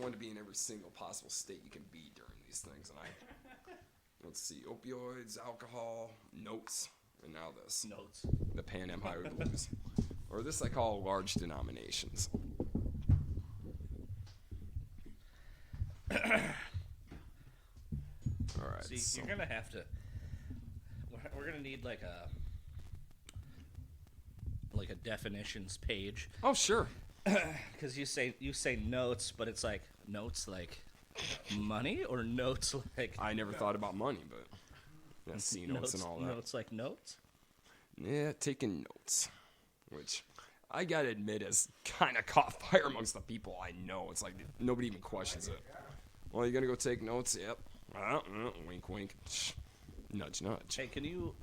fun to be in every single possible state you can be during these things. And let's see, opioids, alcohol, notes, and now this. Notes. The Pan Am Highway Blues. Or this I call large denominations. All right. See, so. you're going to have to... We're going to need like a definitions page. Oh, sure. Because you say notes, but it's like notes like money or notes like... I never thought about money, but yeah, C notes and all that. Notes like notes? Yeah, taking notes, which I gotta admit has kind of caught fire amongst the people I know. It's like nobody even questions it. Well, you gonna go take notes? Yep. Wink, wink. Nudge, nudge. Hey, can you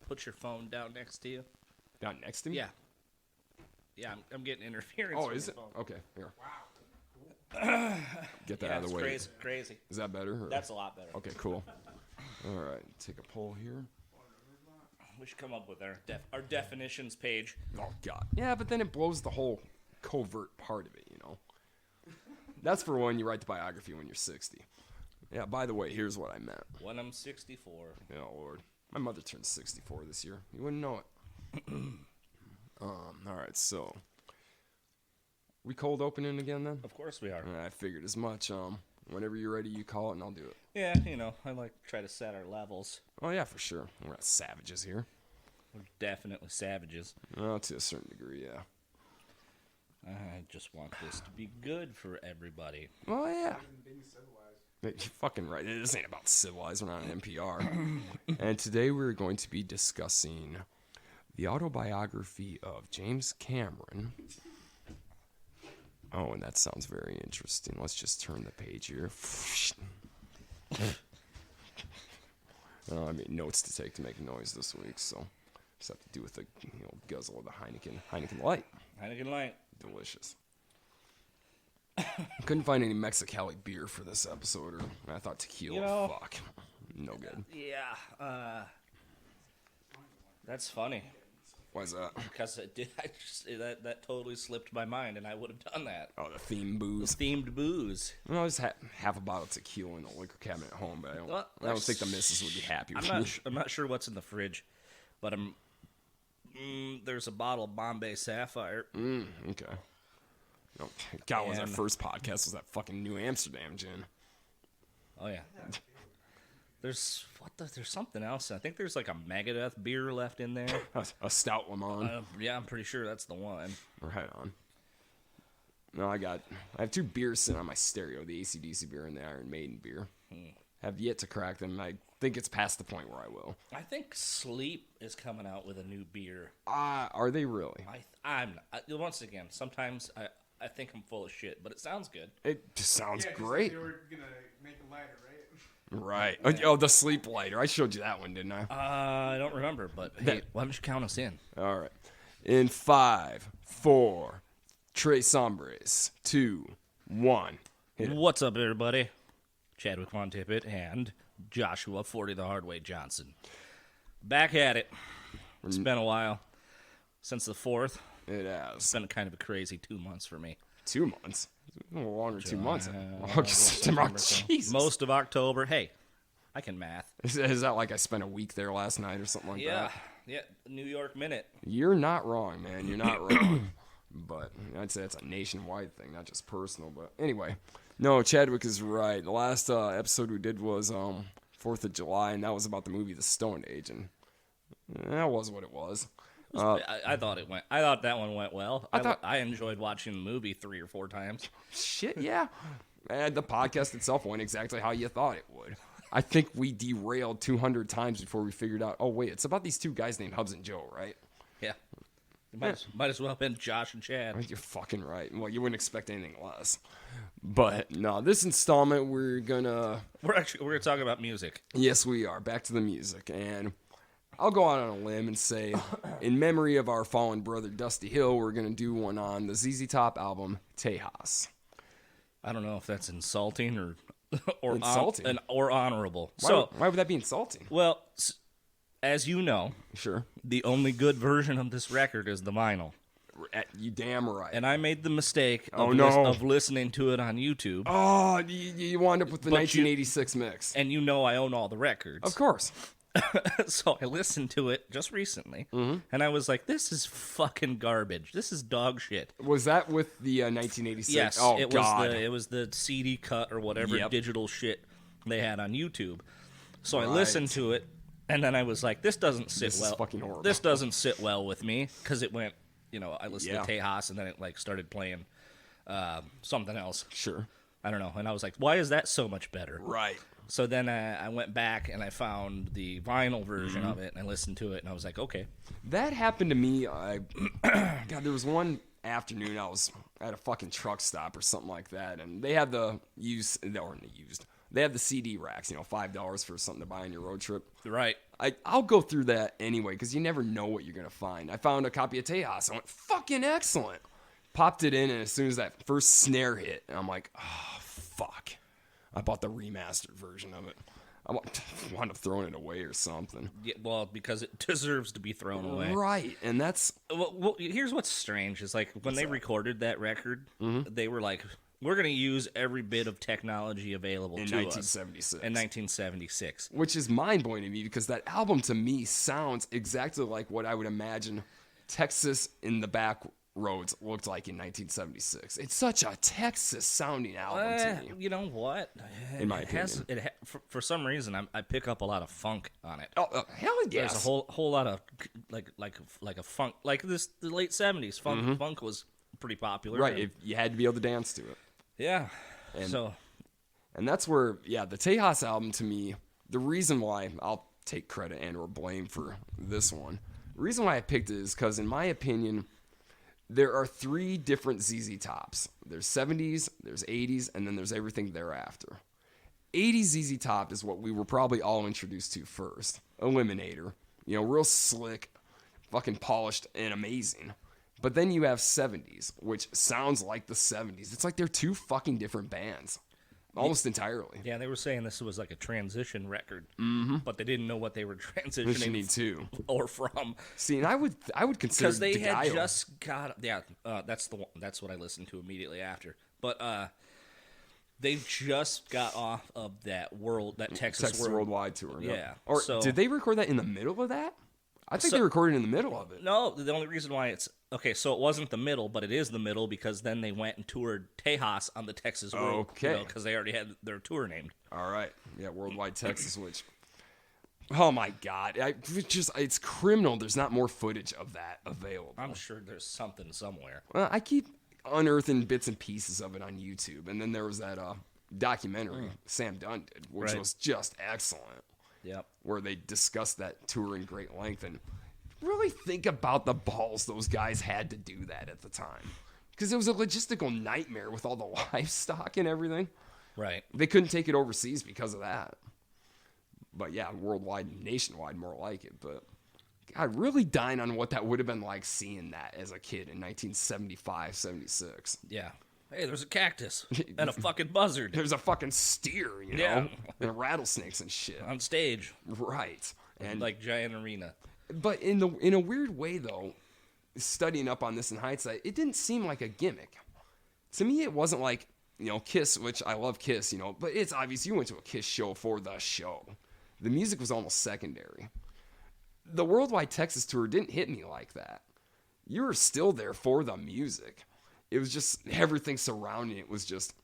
put your phone down next to you? Down next to me? Yeah. Yeah, I'm getting interference. Oh, from is your it? phone. Okay, here. Get that out of the way. It's crazy. Is that better? Or? That's a lot better. Okay, cool. All right, take a poll here. We should come up with our definitions page. Oh, God. Yeah, but then it blows the whole covert part of it, you know? That's for when you write the biography when you're 60. Yeah, by the way, here's what I meant. When I'm 64. Oh, Lord. My mother turned 64 this year. You wouldn't know it. All right, so... We cold opening again, then? Of course we are. I figured as much. Whenever you're ready, you call it, and I'll do it. Yeah, I like to try to set our levels. Oh, yeah, for sure. We're not savages here. We're definitely savages. Well, to a certain degree, yeah. I just want this to be good for everybody. Oh, yeah. You're fucking right. This ain't about civilized. We're not an NPR. And today we're going to be discussing the autobiography of James Cameron. Oh, and that sounds very interesting. Let's just turn the page here. I mean, notes to take to make noise this week, so just have to do with the guzzle of the Heineken Light. Heineken Light. Delicious. Couldn't find any Mexicali beer for this episode, or I thought tequila. Fuck, no good. Yeah, that's funny. Why is that? Because that totally slipped my mind, and I would have done that. Oh, the themed booze. Themed booze. I just half a bottle of tequila in the liquor cabinet at home, but I don't think the missus would be happy with me. I'm not sure what's in the fridge, but there's a bottle of Bombay Sapphire. Okay. Oh, God, was our first podcast was that fucking New Amsterdam gin. Oh, yeah. There's something else. I think there's like a Megadeth beer left in there. A stout lemon. Yeah, I'm pretty sure that's the one. Right on. No, I have two beers sitting on my stereo, the AC/DC beer and the Iron Maiden beer. Have yet to crack them. I think it's past the point where I will. I think Sleep is coming out with a new beer. Are they really? Once again, sometimes I think I'm full of shit, but it sounds good. It just sounds great. They were going to make a lighter, right? Right. Oh, the sleep lighter. I showed you that one, didn't I? I don't remember, but hey, why don't you count us in? All right. In 5, 4, Tres Hombres, 2, 1. What's up, everybody? Chadwick von Tippitt and Joshua 40 the Hard Way Johnson. Back at it. It's been a while since the 4th. It has. It's been kind of a crazy 2 months for me. 2 months? A little longer, 2 months. August, September, Jesus. Most of October. Hey, I can math. Is that like I spent a week there last night or something like that? Yeah, New York Minute. You're not wrong, man. You're not wrong. But I'd say it's a nationwide thing, not just personal. But anyway, no, Chadwick is right. The last episode we did was 4th of July, and that was about the movie The Stone Age, and that was what it was. I thought that one went well. I enjoyed watching the movie 3 or 4 times. Shit, yeah. And the podcast itself went exactly how you thought it would. I think we derailed 200 times before we figured out, oh, wait, it's about these 2 guys named Hubs and Joe, right? Yeah. Might as well have been Josh and Chad. You're fucking right. Well, you wouldn't expect anything less. But, no, this installment, we're gonna talk about music. Yes, we are. Back to the music. And I'll go out on a limb and say, in memory of our fallen brother Dusty Hill, we're going to do one on the ZZ Top album, Tejas. I don't know if that's insulting or insulting or honorable. Why would that be insulting? Well, as you know, sure, the only good version of this record is the vinyl. You damn right. And I made the mistake of listening to it on YouTube. Oh, you wound up with the 1986 mix. And I own all the records. Of course. So I listened to it just recently, and I was like, this is fucking garbage. This is dog shit. Was that with the 1986? Yes, oh, God. It was the CD cut or whatever digital shit they had on YouTube. So I listened to it, and then I was like, this doesn't sit well. This is fucking horrible. This doesn't sit well with me, because it went, I listened to Tejas, and then it started playing something else. Sure. I don't know. And I was like, why is that so much better? Right. So then I went back and I found the vinyl version of it and I listened to it and I was like, okay. That happened to me. God, there was one afternoon I was at a fucking truck stop or something like that, and they had they have the CD racks, $5 for something to buy on your road trip. Right. I'll go through that anyway because you never know what you're going to find. I found a copy of Tejas. I went, fucking excellent. Popped it in, and as soon as that first snare hit, I'm like, oh, fuck. I bought the remastered version of it. I wound up throwing it away or something. Yeah, well, because it deserves to be thrown away. Right, and that's... Well, here's what's strange. Is like when they recorded that record, they were like, we're going to use every bit of technology available to us. In 1976. Which is mind-blowing to me because that album to me sounds exactly like what I would imagine Texas in the back roads looked like in 1976. It's such a Texas sounding album to me. You know what? In my opinion, for some reason I pick up a lot of funk on it. Oh hell yes! There's a whole lot of like a funk, like the late 70s funk. Funk was pretty popular, right? If you had to be able to dance to it. Yeah. And that's where the Tejas album to me. The reason why I'll take credit and or blame for this one. The reason why I picked it is because in my opinion, there are 3 different ZZ Tops. There's 70s, there's 80s, and then there's everything thereafter. 80s ZZ Top is what we were probably all introduced to first. Eliminator. Real slick, fucking polished, and amazing. But then you have 70s, which sounds like the 70s. It's like they're 2 fucking different bands. Almost entirely. Yeah, they were saying this was like a transition record, but they didn't know what they were transitioning to or from. See, and I would consider because they had just got that's the one. That's what I listened to immediately after. But they just got off of that Texas Worldwide tour. Yeah. Or did they record that in the middle of that? I think they recorded in the middle of it. No, the only reason why it's... Okay, so it wasn't the middle, but it is the middle because then they went and toured Tejas on the Texas World. Okay. Because they already had their tour named. All right. Yeah, Worldwide Texas, which... Oh, my God. It's criminal there's not more footage of that available. I'm sure there's something somewhere. Well, I keep unearthing bits and pieces of it on YouTube. And then there was that documentary Sam Dunn did, which was just excellent. Yep. Where they discussed that tour in great length and really think about the balls those guys had to do that at the time. Because it was a logistical nightmare with all the livestock and everything. Right. They couldn't take it overseas because of that. But yeah, worldwide, nationwide, more like it. But God, really dying on what that would have been like seeing that as a kid in 1975, 76. Yeah. Hey, there's a cactus and a fucking buzzard. There's a fucking steer, Yeah. And rattlesnakes and shit. On stage. Right. And like giant arena. But in a weird way, though, studying up on this in hindsight, it didn't seem like a gimmick. To me, it wasn't like, Kiss, which I love Kiss, but it's obvious you went to a Kiss show for the show. The music was almost secondary. The Worldwide Texas tour didn't hit me like that. You were still there for the music. It was just everything surrounding it was just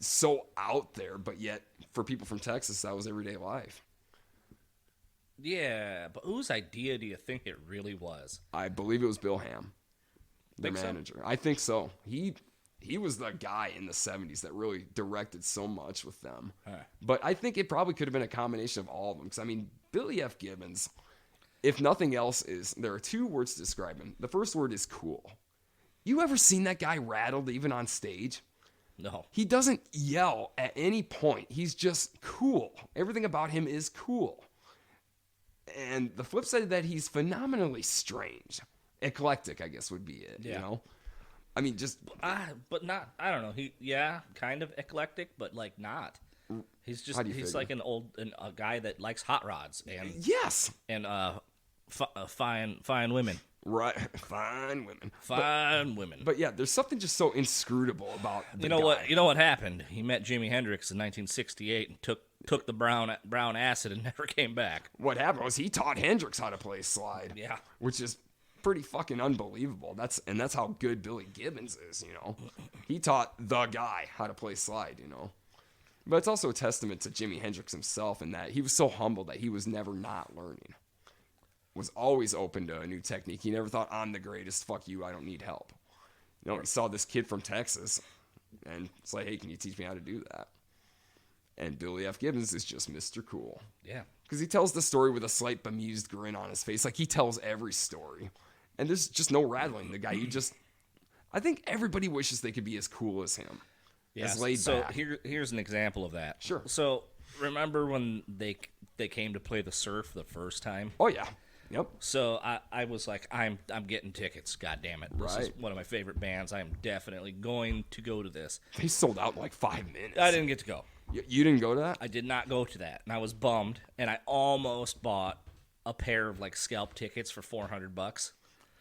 so out there, but yet for people from Texas, that was everyday life. Yeah, but whose idea do you think it really was? I believe it was Bill Ham, the manager. So? I think so. He was the guy in the 70s that really directed so much with them. But I think it probably could have been a combination of all of them. Because, Billy F. Gibbons, if nothing else, there are 2 words to describe him. The first word is cool. You ever seen that guy rattled even on stage? No. He doesn't yell at any point. He's just cool. Everything about him is cool. And the flip side of that, he's phenomenally strange. Eclectic, I guess, would be it, But not, I don't know. Kind of eclectic, but not. He's like a guy that likes hot rods and... Yes! And fine women. Right. Fine women. Fine women. But yeah, there's something just so inscrutable about the You know guy. what? You know what happened? He met Jimi Hendrix in 1968 and took the brown acid and never came back. What happened was he taught Hendrix how to play slide. Yeah. Which is pretty fucking unbelievable. That's how good Billy Gibbons is, you know. He taught the guy how to play slide, you know. But it's also a testament to Jimi Hendrix himself in that he was so humble that he was never not learning. Was always open to a new technique. He never thought, I'm the greatest, fuck you, I don't need help. You know, he saw this kid from Texas, and it's like, hey, can you teach me how to do that? And Billy F. Gibbons is just Mr. Cool. Yeah. Because he tells the story with a slight bemused grin on his face. Like, he tells every story. And there's just no rattling the guy. I think everybody wishes they could be as cool as him. Yeah. As laid So back. here's an example of that. Sure. So remember when they came to play the Surf the first time? Oh, yeah. Yep. So I was like, I'm getting tickets. God damn it! This is Right. one of my favorite bands. I am definitely going to go to this. They sold out in like 5 minutes. I didn't get to go. You didn't go to that? I did not go to that, and I was bummed. And I almost bought a pair of like scalp tickets for $400.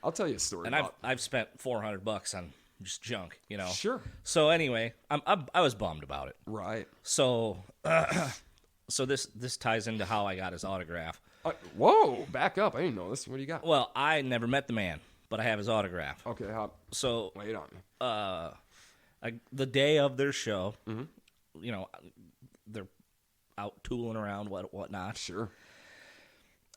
I'll tell you a story And about I've spent $400 on just junk, you know. Sure. So anyway, I was bummed about it. Right. So so this ties into how I got his autograph. Whoa, back up. I didn't know this. What do you got? Well, I never met the man, but I have his autograph. Okay, So wait on me. the day of their show, you know, they're out tooling around, whatnot. Sure.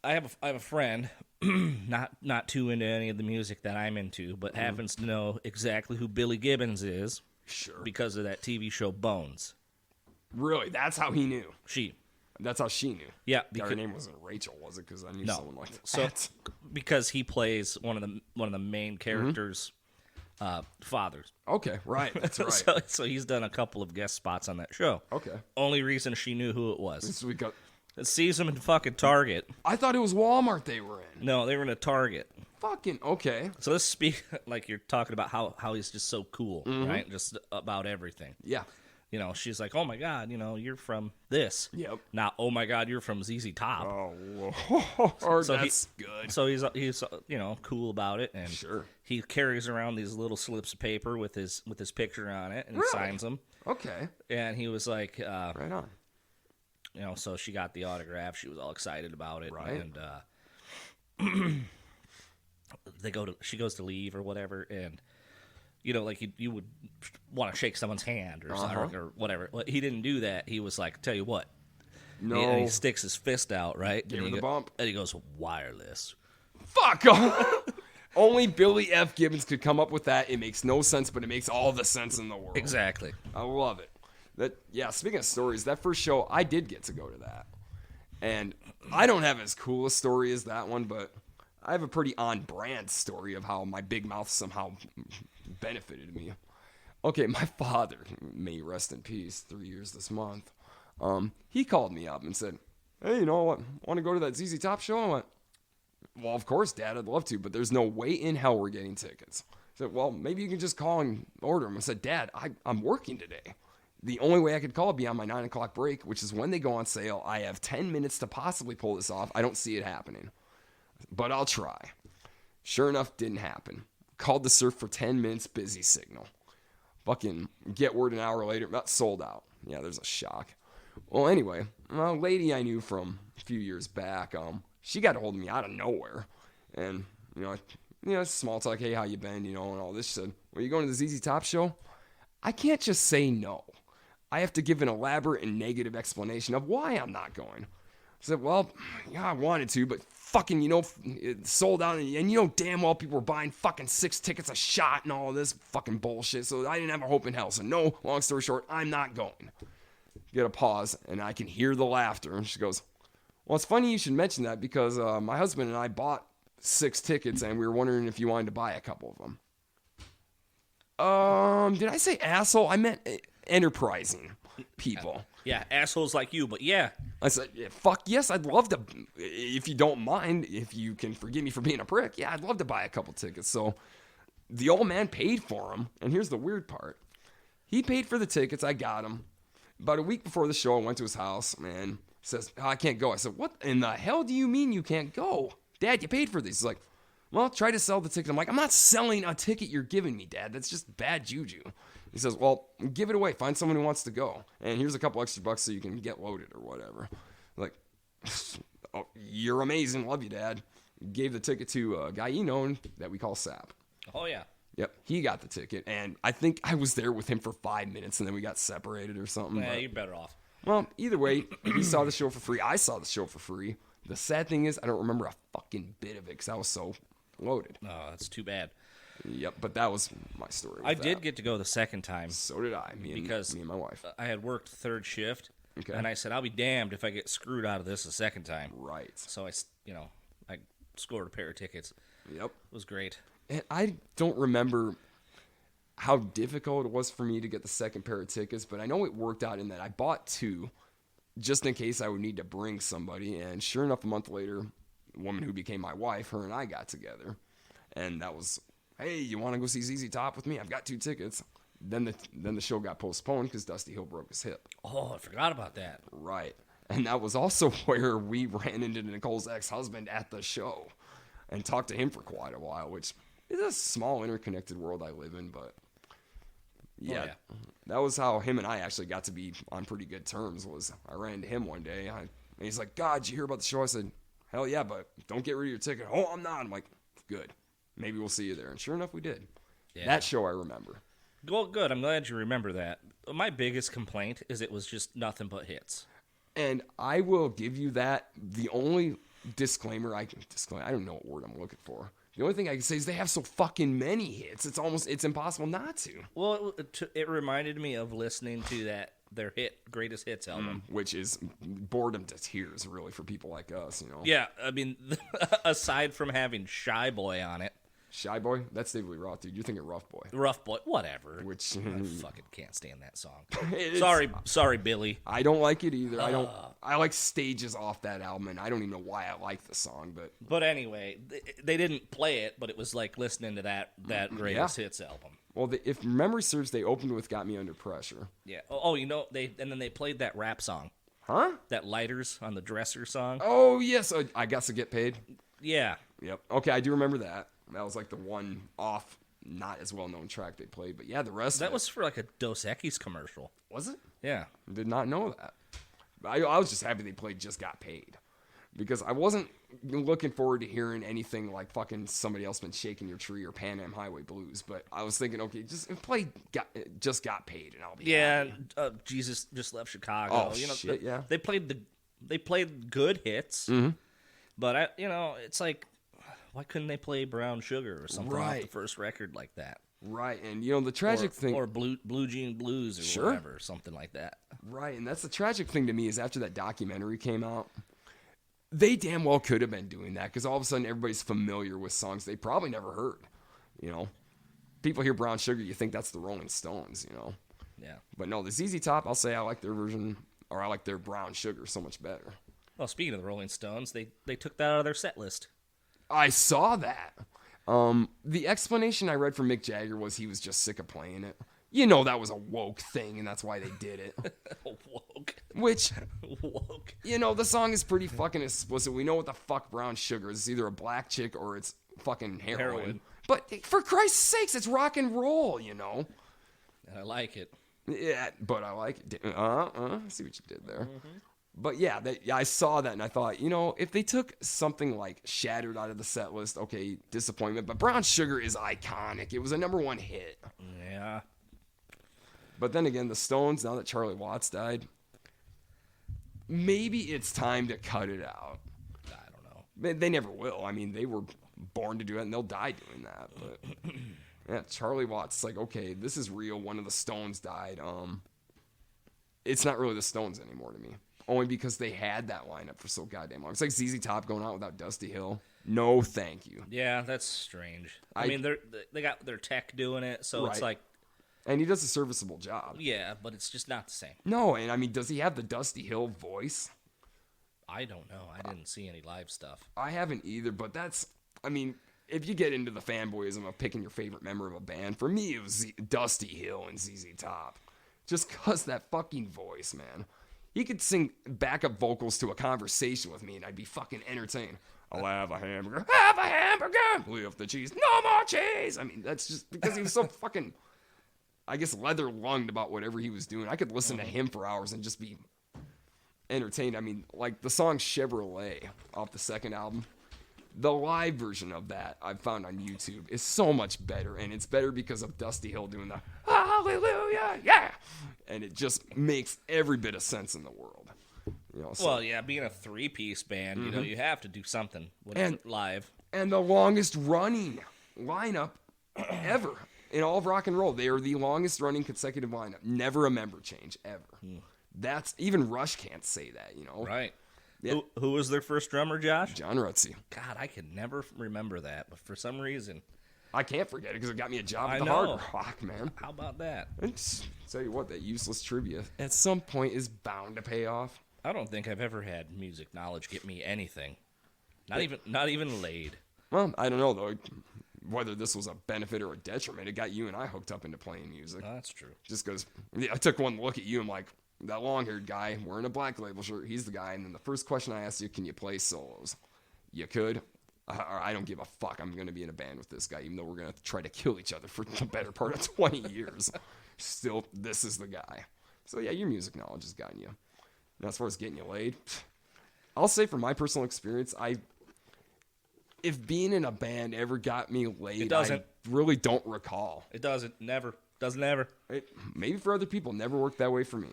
I have a friend, not too into any of the music that I'm into, but happens to know exactly who Billy Gibbons is. Sure. Because of that TV show Bones. Really? That's how he knew. That's how she knew. Yeah, Her name wasn't Rachel, was it? Because I knew someone like that. So because he plays one of the main characters' fathers. Okay, right. That's right. So he's done a couple of guest spots on that show. Okay. Only reason she knew who it was. So we got. It sees him in fucking Target. I thought it was Walmart they were in. No, they were in a Target. Fucking okay. So let's speak like you're talking about how he's just so cool, right? Just about everything. Yeah. You know, she's like, "Oh my God, you know, you're from this." Yep. Not, "Oh my God, you're from ZZ Top." Oh, whoa. So That's good. So he's you know, cool about it, and Sure. he carries around these little slips of paper with his picture on it, and he Really? signs them. Okay. And he was like, Right on. you know, so she got the autograph. She was all excited about it, Right. and she goes to leave or whatever, and you know, like you would want to shake someone's hand or something, or whatever. Well, he didn't do that. He was like, "Tell you what." No. And he sticks his fist out, right? Give and her he the bump. And he goes, "Wireless." Fuck off. Only Billy F. Gibbons could come up with that. It makes no sense, but it makes all the sense in the world. Exactly. I love it. Speaking of stories, that first show, I did get to go to that. And I don't have as cool a story as that one, but I have a pretty on-brand story of how my big mouth somehow benefited me. Okay, my father, may he rest in peace, 3 years this month, he called me up and said, "Hey, you know what, want to go to that ZZ Top show?" I went, "Well, of course, Dad, I'd love to, but there's no way in hell we're getting tickets." I said, "Well, maybe you can just call and order them." I said, "Dad, I'm working today. The only way I could call would be on my 9 o'clock break, which is when they go on sale. I have 10 minutes to possibly pull this off. I don't see it happening, but I'll try." Sure enough, didn't happen. Called the Surf for 10 minutes, busy signal. Fucking get word an hour later, not sold out. Yeah, there's a shock. Well, anyway, a lady I knew from a few years back, she got a hold of me out of nowhere. And, small talk, hey, how you been, and all this. She said, "Well, you going to the ZZ Top show?" I can't just say no. I have to give an elaborate and negative explanation of why I'm not going. I said, "Well, yeah, I wanted to, but fucking, it sold out, and damn well people were buying fucking 6 tickets a shot and all this fucking bullshit, so I didn't have a hope in hell. So no, long story short, I'm not going." Get a pause, and I can hear the laughter, and she goes, "Well, it's funny you should mention that because my husband and I bought 6 tickets, and we were wondering if you wanted to buy a couple of them." Did I say asshole? I meant enterprising people. Yeah, assholes like you, but yeah. I said, yeah, fuck yes, I'd love to, if you don't mind, if you can forgive me for being a prick, yeah, I'd love to buy a couple tickets. So the old man paid for them, and here's the weird part. He paid for the tickets, I got them. About a week before the show, I went to his house, and he says, "Oh, I can't go." I said, "What in the hell do you mean you can't go? Dad, you paid for these." He's like, well, try to sell the ticket. I'm like, I'm not selling a ticket you're giving me, Dad. That's just bad juju. He says, well, give it away. Find someone who wants to go. And here's a couple extra bucks so you can get loaded or whatever. Like, oh, you're amazing. Love you, Dad. Gave the ticket to a guy you know that we call Sap. Oh, yeah. Yep, he got the ticket. And I think I was there with him for 5 minutes and then we got separated or something. Yeah, but, you're better off. well, either way, he saw the show for free. I saw the show for free. The sad thing is I don't remember a fucking bit of it because I was so loaded. Oh, that's too bad. Yep, but that was my story. I did get to go the second time. So did I. Me and my wife. I had worked third shift, Okay. and I said, I'll be damned if I get screwed out of this a second time. Right. So I scored a pair of tickets. Yep. It was great. And I don't remember how difficult it was for me to get the second pair of tickets, but I know it worked out in that I bought 2 just in case I would need to bring somebody. And sure enough, a month later, the woman who became my wife, her and I got together. And that was, hey, you want to go see ZZ Top with me? I've got 2 tickets. Then the show got postponed because Dusty Hill broke his hip. Oh, I forgot about that. Right. And that was also where we ran into Nicole's ex-husband at the show and talked to him for quite a while, which is a small interconnected world I live in, but yeah, that was how him and I actually got to be on pretty good terms. Was I ran into him one day and he's like, God, did you hear about the show? I said, hell yeah, but don't get rid of your ticket. Oh, I'm not. I'm like, good. Maybe we'll see you there. And sure enough, we did. Yeah. That show I remember. Well, good. I'm glad you remember that. My biggest complaint is it was just nothing but hits. And I will give you that. The only disclaimer I don't know what word I'm looking for. The only thing I can say is they have so fucking many hits. It's impossible not to. Well, it reminded me of listening to their greatest hits album, which is boredom to tears, really, for people like us, you know. Yeah, I mean, aside from having Shy Boy on it. Shy Boy? That's David Lee Roth, dude. You're thinking Rough Boy. Rough Boy, whatever. Which I fucking can't stand that song. Sorry, Billy. I don't like it either. I like stages off that album, and I don't even know why I like the song, but. But anyway, they didn't play it, but it was like listening to that greatest hits album. Well, if memory serves, they opened with "Got Me Under Pressure." Yeah. Oh, and then they played that rap song. Huh? That Lighters on the Dresser song. Oh yes, I Got to Get Paid. Yeah. Yep. Okay, I do remember that. That was like the one off, not as well known track they played. But yeah, the rest. That was for like a Dos Equis commercial. Was it? Yeah. Did not know that. I was just happy they played "Just Got Paid," because I wasn't looking forward to hearing anything like fucking Somebody Else Been Shaking Your Tree or Pan Am Highway Blues. But I was thinking, okay, just play Just Got Paid, and I'll be happy. Jesus Just Left Chicago. Oh shit, yeah. They played good hits, but it's like, why couldn't they play Brown Sugar or something off the first record like that? Right, and the tragic thing, or Blue Jean Blues or whatever, something like that. Right, and that's the tragic thing to me is after that documentary came out, they damn well could have been doing that because all of a sudden everybody's familiar with songs they probably never heard. People hear Brown Sugar, you think that's the Rolling Stones, Yeah. But no, the ZZ Top, I'll say I like their version, or I like their Brown Sugar so much better. Well, speaking of the Rolling Stones, they took that out of their set list. I saw that. The explanation I read from Mick Jagger was he was just sick of playing it. That was a woke thing, and that's why they did it. Woke. Which, woke. The song is pretty fucking explicit. We know what the fuck Brown Sugar is. It's either a black chick or it's fucking heroin. But for Christ's sakes, it's rock and roll, And I like it. Yeah, but I like it. I see what you did there. Mm-hmm. But yeah, I saw that and I thought, if they took something like Shattered out of the set list, okay, disappointment. But Brown Sugar is iconic. It was a #1 hit. Yeah. But then again, the Stones, now that Charlie Watts died, maybe it's time to cut it out. I don't know. They never will. I mean, they were born to do it and they'll die doing that. But yeah, Charlie Watts, it's like, okay, this is real. One of the Stones died. It's not really the Stones anymore to me. Only because they had that lineup for so goddamn long. It's like ZZ Top going out without Dusty Hill. No, thank you. Yeah, that's strange. I mean, they got their tech doing it, so It's like... And he does a serviceable job. Yeah, but it's just not the same. No, and I mean, does he have the Dusty Hill voice? I don't know. I didn't see any live stuff. I haven't either, but if you get into the fanboyism of picking your favorite member of a band, for me, it was Dusty Hill and ZZ Top. Just because that fucking voice, man. He could sing backup vocals to a conversation with me, and I'd be fucking entertained. I'll have a hamburger. Have a hamburger. Lift the cheese. No more cheese. I mean, that's just because he was so fucking, I guess, leather-lunged about whatever he was doing. I could listen to him for hours and just be entertained. I mean, like the song Chevrolet off the second album. The live version of that I've found on YouTube is so much better, and it's better because of Dusty Hill doing the hallelujah, yeah, and it just makes every bit of sense in the world. You know, so. Well, yeah, being a three-piece band, you know, you have to do something when it's live. And the longest running lineup ever in all of rock and roll. They are the longest running consecutive lineup. Never a member change, ever. That's, even Rush can't say that, you know. Right. Yeah. Who was their first drummer, Josh? John Rutsey. God, I can never remember that, but for some reason. I can't forget it because it got me a job I at the know. Hard Rock, man. How about that? And just tell you what, that useless trivia at some point is bound to pay off. I don't think I've ever had music knowledge get me anything. Not even laid. Well, I don't know, though, whether this was a benefit or a detriment. It got you and I hooked up into playing music. Oh, that's true. Just because I took one look at you, I'm like, that long-haired guy wearing a Black Label shirt, he's the guy. And then the first question I asked you, can you play solos? You could. I don't give a fuck. I'm going to be in a band with this guy, even though we're going to try to kill each other for the better part of 20 years. Still, this is the guy. So, yeah, your music knowledge has gotten you. Now, as far as getting you laid, I'll say from my personal experience, if being in a band ever got me laid, It doesn't. I really don't recall. It doesn't. Never. Doesn't ever. Maybe for other people, never worked that way for me.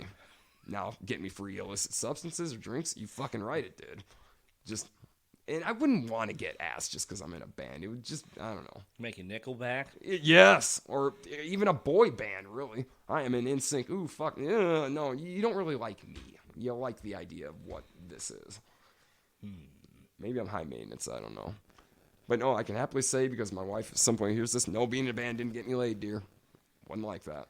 Now, getting me free illicit substances or drinks, you fucking right, it did. And I wouldn't want to get ass just because I'm in a band. It would just, I don't know. Make you Nickelback? Yes, or even a boy band, really. I am in NSYNC. Ooh, fuck. No, you don't really like me. You like the idea of what this is. Maybe I'm high maintenance, I don't know. But no, I can happily say, because my wife at some point hears this, no, being in a band didn't get me laid, dear. Wasn't like that.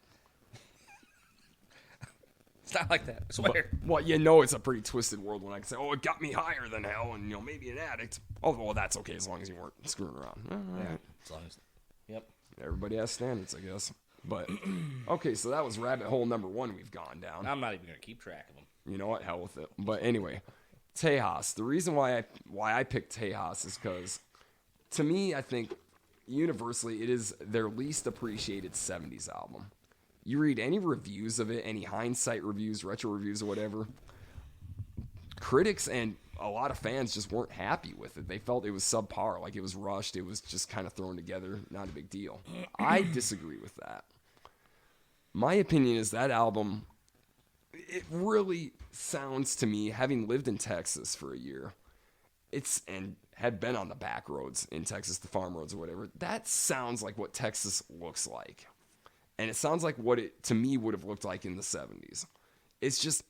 It's not like that, I swear. Well, you know it's a pretty twisted world when I can say, oh, it got me higher than hell, and, you know, maybe an addict. Oh, well, that's okay as long as you weren't screwing around. All right. As long as, yep. Everybody has standards, I guess. But, okay, so that was rabbit hole number 1 we've gone down. I'm not even going to keep track of them. You know what? Hell with it. But anyway, Tejas. The reason why I picked Tejas is because, to me, I think, universally, it is their least appreciated 70s album. You read any reviews of it, any hindsight reviews, retro reviews, or whatever, critics and a lot of fans just weren't happy with it. They felt it was subpar, like it was rushed, it was just kind of thrown together, not a big deal. I disagree with that. My opinion is that album, it really sounds to me, having lived in Texas for a year, and had been on the back roads in Texas, the farm roads or whatever, that sounds like what Texas looks like. And it sounds like what it, to me, would have looked like in the 70s. It's just,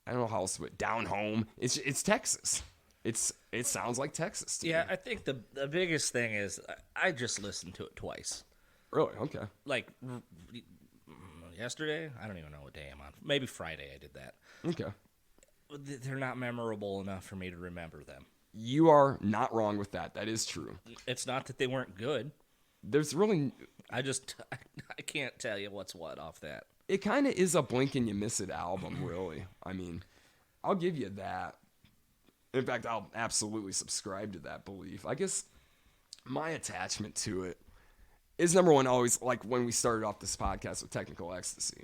I don't know how else to put it, down home. It's Texas. It sounds like Texas to me. I think the biggest thing is I just listened to it twice. Really? Okay. Like yesterday? I don't even know what day I'm on. Maybe Friday I did that. Okay. They're not memorable enough for me to remember them. You are not wrong with that. That is true. It's not that they weren't good. There's really... I can't tell you what's what off that. It kind of is a blink and you miss it album, really. I mean, I'll give you that. In fact, I'll absolutely subscribe to that belief. I guess my attachment to it is, number one, always like when we started off this podcast with Technical Ecstasy.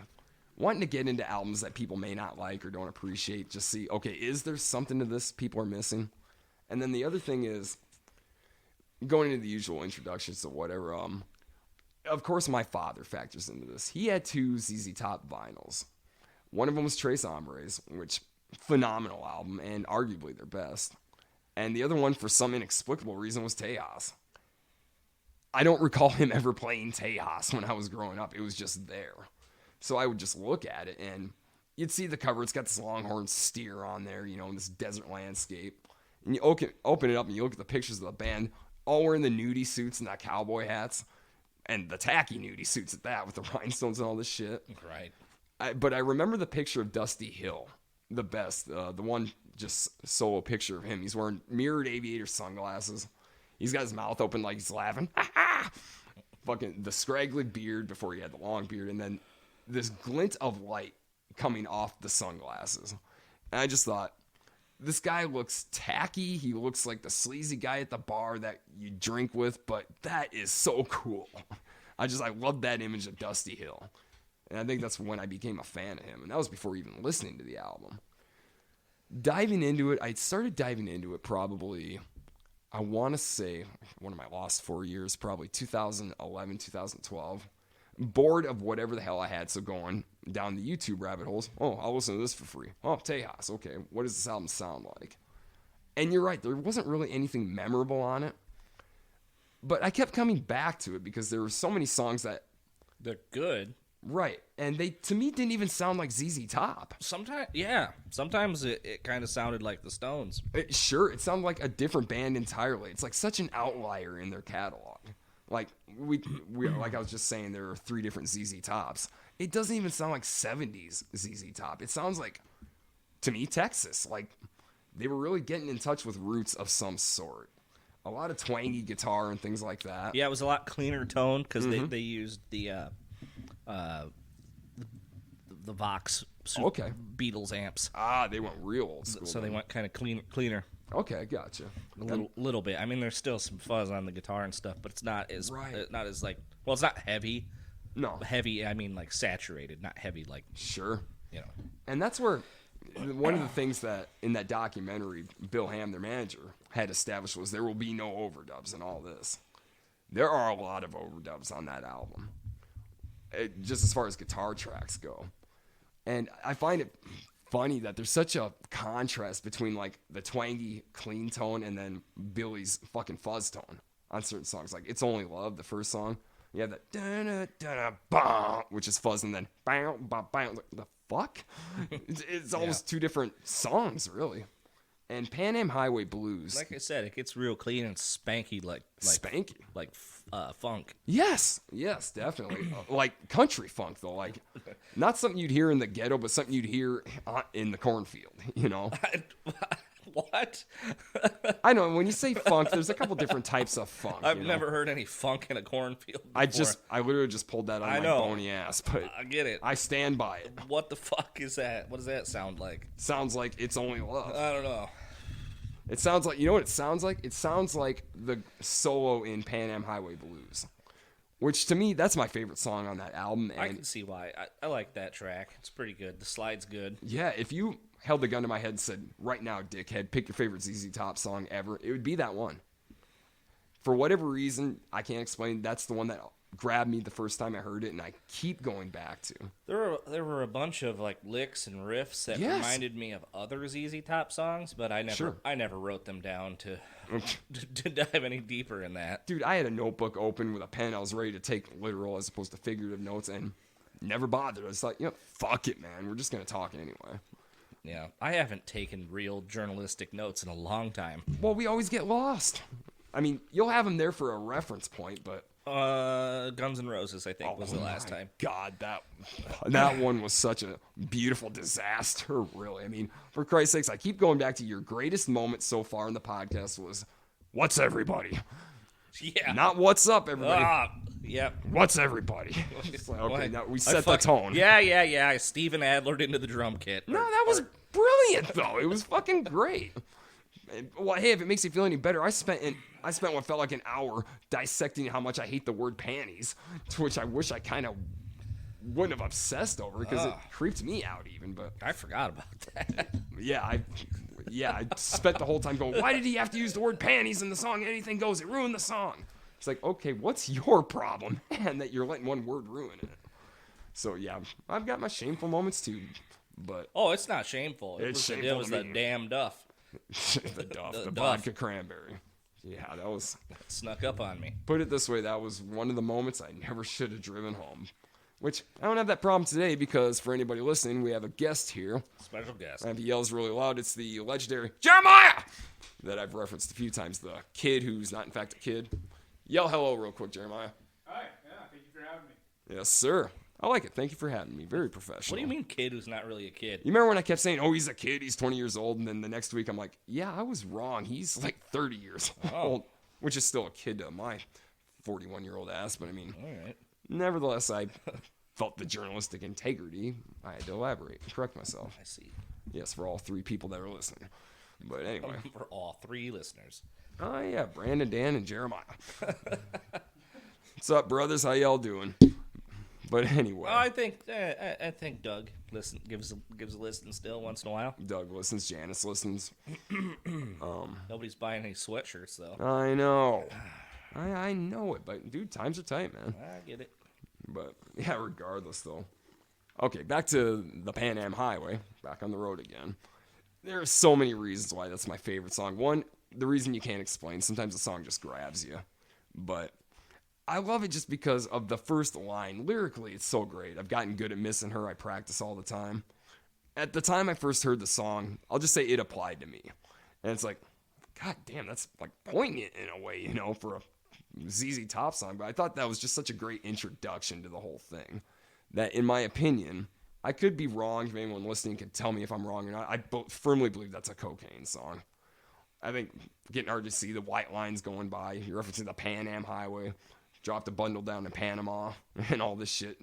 Wanting to get into albums that people may not like or don't appreciate, just see, okay, is there something to this people are missing? And then the other thing is, going into the usual introductions to whatever, of course my father factors into this. He had 2 ZZ Top vinyls. One of them was Tres Hombres, which, phenomenal album, and arguably their best. And the other one, for some inexplicable reason, was Tejas. I don't recall him ever playing Tejas when I was growing up. It was just there. So I would just look at it, and you'd see the cover. It's got this longhorn steer on there, you know, in this desert landscape. And you open it up, and you look at the pictures of the band, all wearing the nudie suits and the cowboy hats. And the tacky nudie suits at that, with the rhinestones and all this shit. Right. But I remember the picture of Dusty Hill, the best. The one just solo picture of him. He's wearing mirrored aviator sunglasses. He's got his mouth open like he's laughing. Fucking the scraggly beard before he had the long beard. And then this glint of light coming off the sunglasses. And I just thought, this guy looks tacky. He looks like the sleazy guy at the bar that you drink with, but that is so cool. I love that image of Dusty Hill. And I think that's when I became a fan of him. And that was before even listening to the album. I started diving into it probably, I want to say, one of my last 4 years, probably 2011, 2012. Bored of whatever the hell I had, so going down the YouTube rabbit holes. Oh, I'll listen to this for free. Oh, Tejas. Okay, what does this album sound like? And you're right, there wasn't really anything memorable on it. But I kept coming back to it because there were so many songs that... They're good. Right, and they, to me, didn't even sound like ZZ Top. Sometimes it kind of sounded like the Stones. It sounded like a different band entirely. It's like such an outlier in their catalog. Like we like I was just saying, there are 3 different ZZ Tops. It doesn't even sound like 70s ZZ Top. It sounds like, to me, Texas. Like they were really getting in touch with roots of some sort. A lot of twangy guitar and things like that. Yeah, it was a lot cleaner toned because they used the Vox Beatles amps. They went real old school. So they went kind of cleaner. Okay, gotcha. A little bit. I mean, there's still some fuzz on the guitar and stuff, but it's not as like. Well, it's not heavy. No, heavy. I mean, like saturated, not heavy. Like sure, you know. And that's where one of the things that in that documentary, Bill Ham, their manager, had established was there will be no overdubs in all this. There are a lot of overdubs on that album, just as far as guitar tracks go, and I find it funny that there's such a contrast between like the twangy clean tone and then Billy's fucking fuzz tone on certain songs. Like It's Only Love, the first song, you have that da-da-da-da-bah, which is fuzz, and then bam, bam, bam. The fuck? It's almost 2 different songs, really. And Pan Am Highway Blues, like I said, it gets real clean and spanky, like spanky, like funk. Yes, definitely. Like country funk, though. Like not something you'd hear in the ghetto, but something you'd hear in the cornfield. You know. What? I know when you say funk, there's a couple different types of funk. I've never heard any funk in a cornfield before. I literally just pulled that on my bony ass, but I get it. I stand by it. What the fuck is that? What does that sound like? Sounds like It's Only Love. I don't know. It sounds like, you know what it sounds like? It sounds like the solo in Pan Am Highway Blues, which to me, that's my favorite song on that album. And I can see why. I like that track. It's pretty good. The slide's good. Yeah, if you held the gun to my head and said, right now, dickhead, pick your favorite ZZ Top song ever, it would be that one. For whatever reason, I can't explain, that's the one that grabbed me the first time I heard it, and I keep going back to. There were a bunch of like licks and riffs that reminded me of other ZZ Top songs, but I never wrote them down to dive any deeper in that. Dude, I had a notebook open with a pen. I was ready to take literal as opposed to figurative notes, and never bothered. I was like, fuck it, man. We're just gonna talk anyway. Yeah, I haven't taken real journalistic notes in a long time. Well, we always get lost. I mean, you'll have them there for a reference point, but Guns N' Roses, I think, was the last time. God, that one was such a beautiful disaster, really. I mean, for Christ's sakes, I keep going back to your greatest moment so far in the podcast was, what's everybody? Yeah. Not what's up, everybody. Yep. What's everybody? Like, okay, now we set the tone. Yeah. Steven Adlered into the drum kit. No, that was brilliant, though. It was fucking great. Well, hey, if it makes you feel any better, I spent what felt like an hour dissecting how much I hate the word panties, to which I wish I kind of wouldn't have obsessed over because it creeped me out even. But I forgot about that. I spent the whole time going, why did he have to use the word panties in the song? Anything goes. It ruined the song. It's like, okay, what's your problem, man, that you're letting one word ruin it? So yeah, I've got my shameful moments too, but it's not shameful. It was the damn Duff. the vodka cranberry. Yeah, that snuck up on me. Put it this way, that was one of the moments I never should have driven home. Which, I don't have that problem today because for anybody listening, we have a guest here. Special guest. And if he yells really loud, it's the legendary Jeremiah that I've referenced a few times. The kid who's not in fact a kid. Yell hello real quick, Jeremiah. Hi, thank you for having me. Yes, sir. I like it. Thank you for having me. Very professional. What do you mean kid who's not really a kid? You remember when I kept saying, oh, he's a kid, he's 20 years old, and then the next week I'm like, yeah, I was wrong. He's like 30 years old, which is still a kid to my 41-year-old ass. But I mean, all right. Nevertheless, I felt the journalistic integrity. I had to elaborate and correct myself. I see. Yes, for all 3 people that are listening. But anyway. For all 3 listeners. Oh, yeah, Brandon, Dan, and Jeremiah. What's up, brothers? How y'all doing? But anyway. Well, I think Doug gives a listen still once in a while. Doug listens. Janice listens. Nobody's buying any sweatshirts, though. I know. I know it, but, dude, times are tight, man. I get it. But, yeah, regardless, though. Okay, back to the Pan Am Highway. Back on the road again. There are so many reasons why that's my favorite song. One, the reason you can't explain. Sometimes the song just grabs you. But I love it just because of the first line. Lyrically, it's so great. I've gotten good at missing her. I practice all the time. At the time I first heard the song, I'll just say it applied to me. And it's like, God damn, that's like poignant in a way, for a ZZ Top song. But I thought that was just such a great introduction to the whole thing. That, in my opinion, I could be wrong. If anyone listening could tell me if I'm wrong or not. I firmly believe that's a cocaine song. I think getting hard to see the white lines going by. You're referencing the Pan Am Highway. Dropped a bundle down to Panama and all this shit.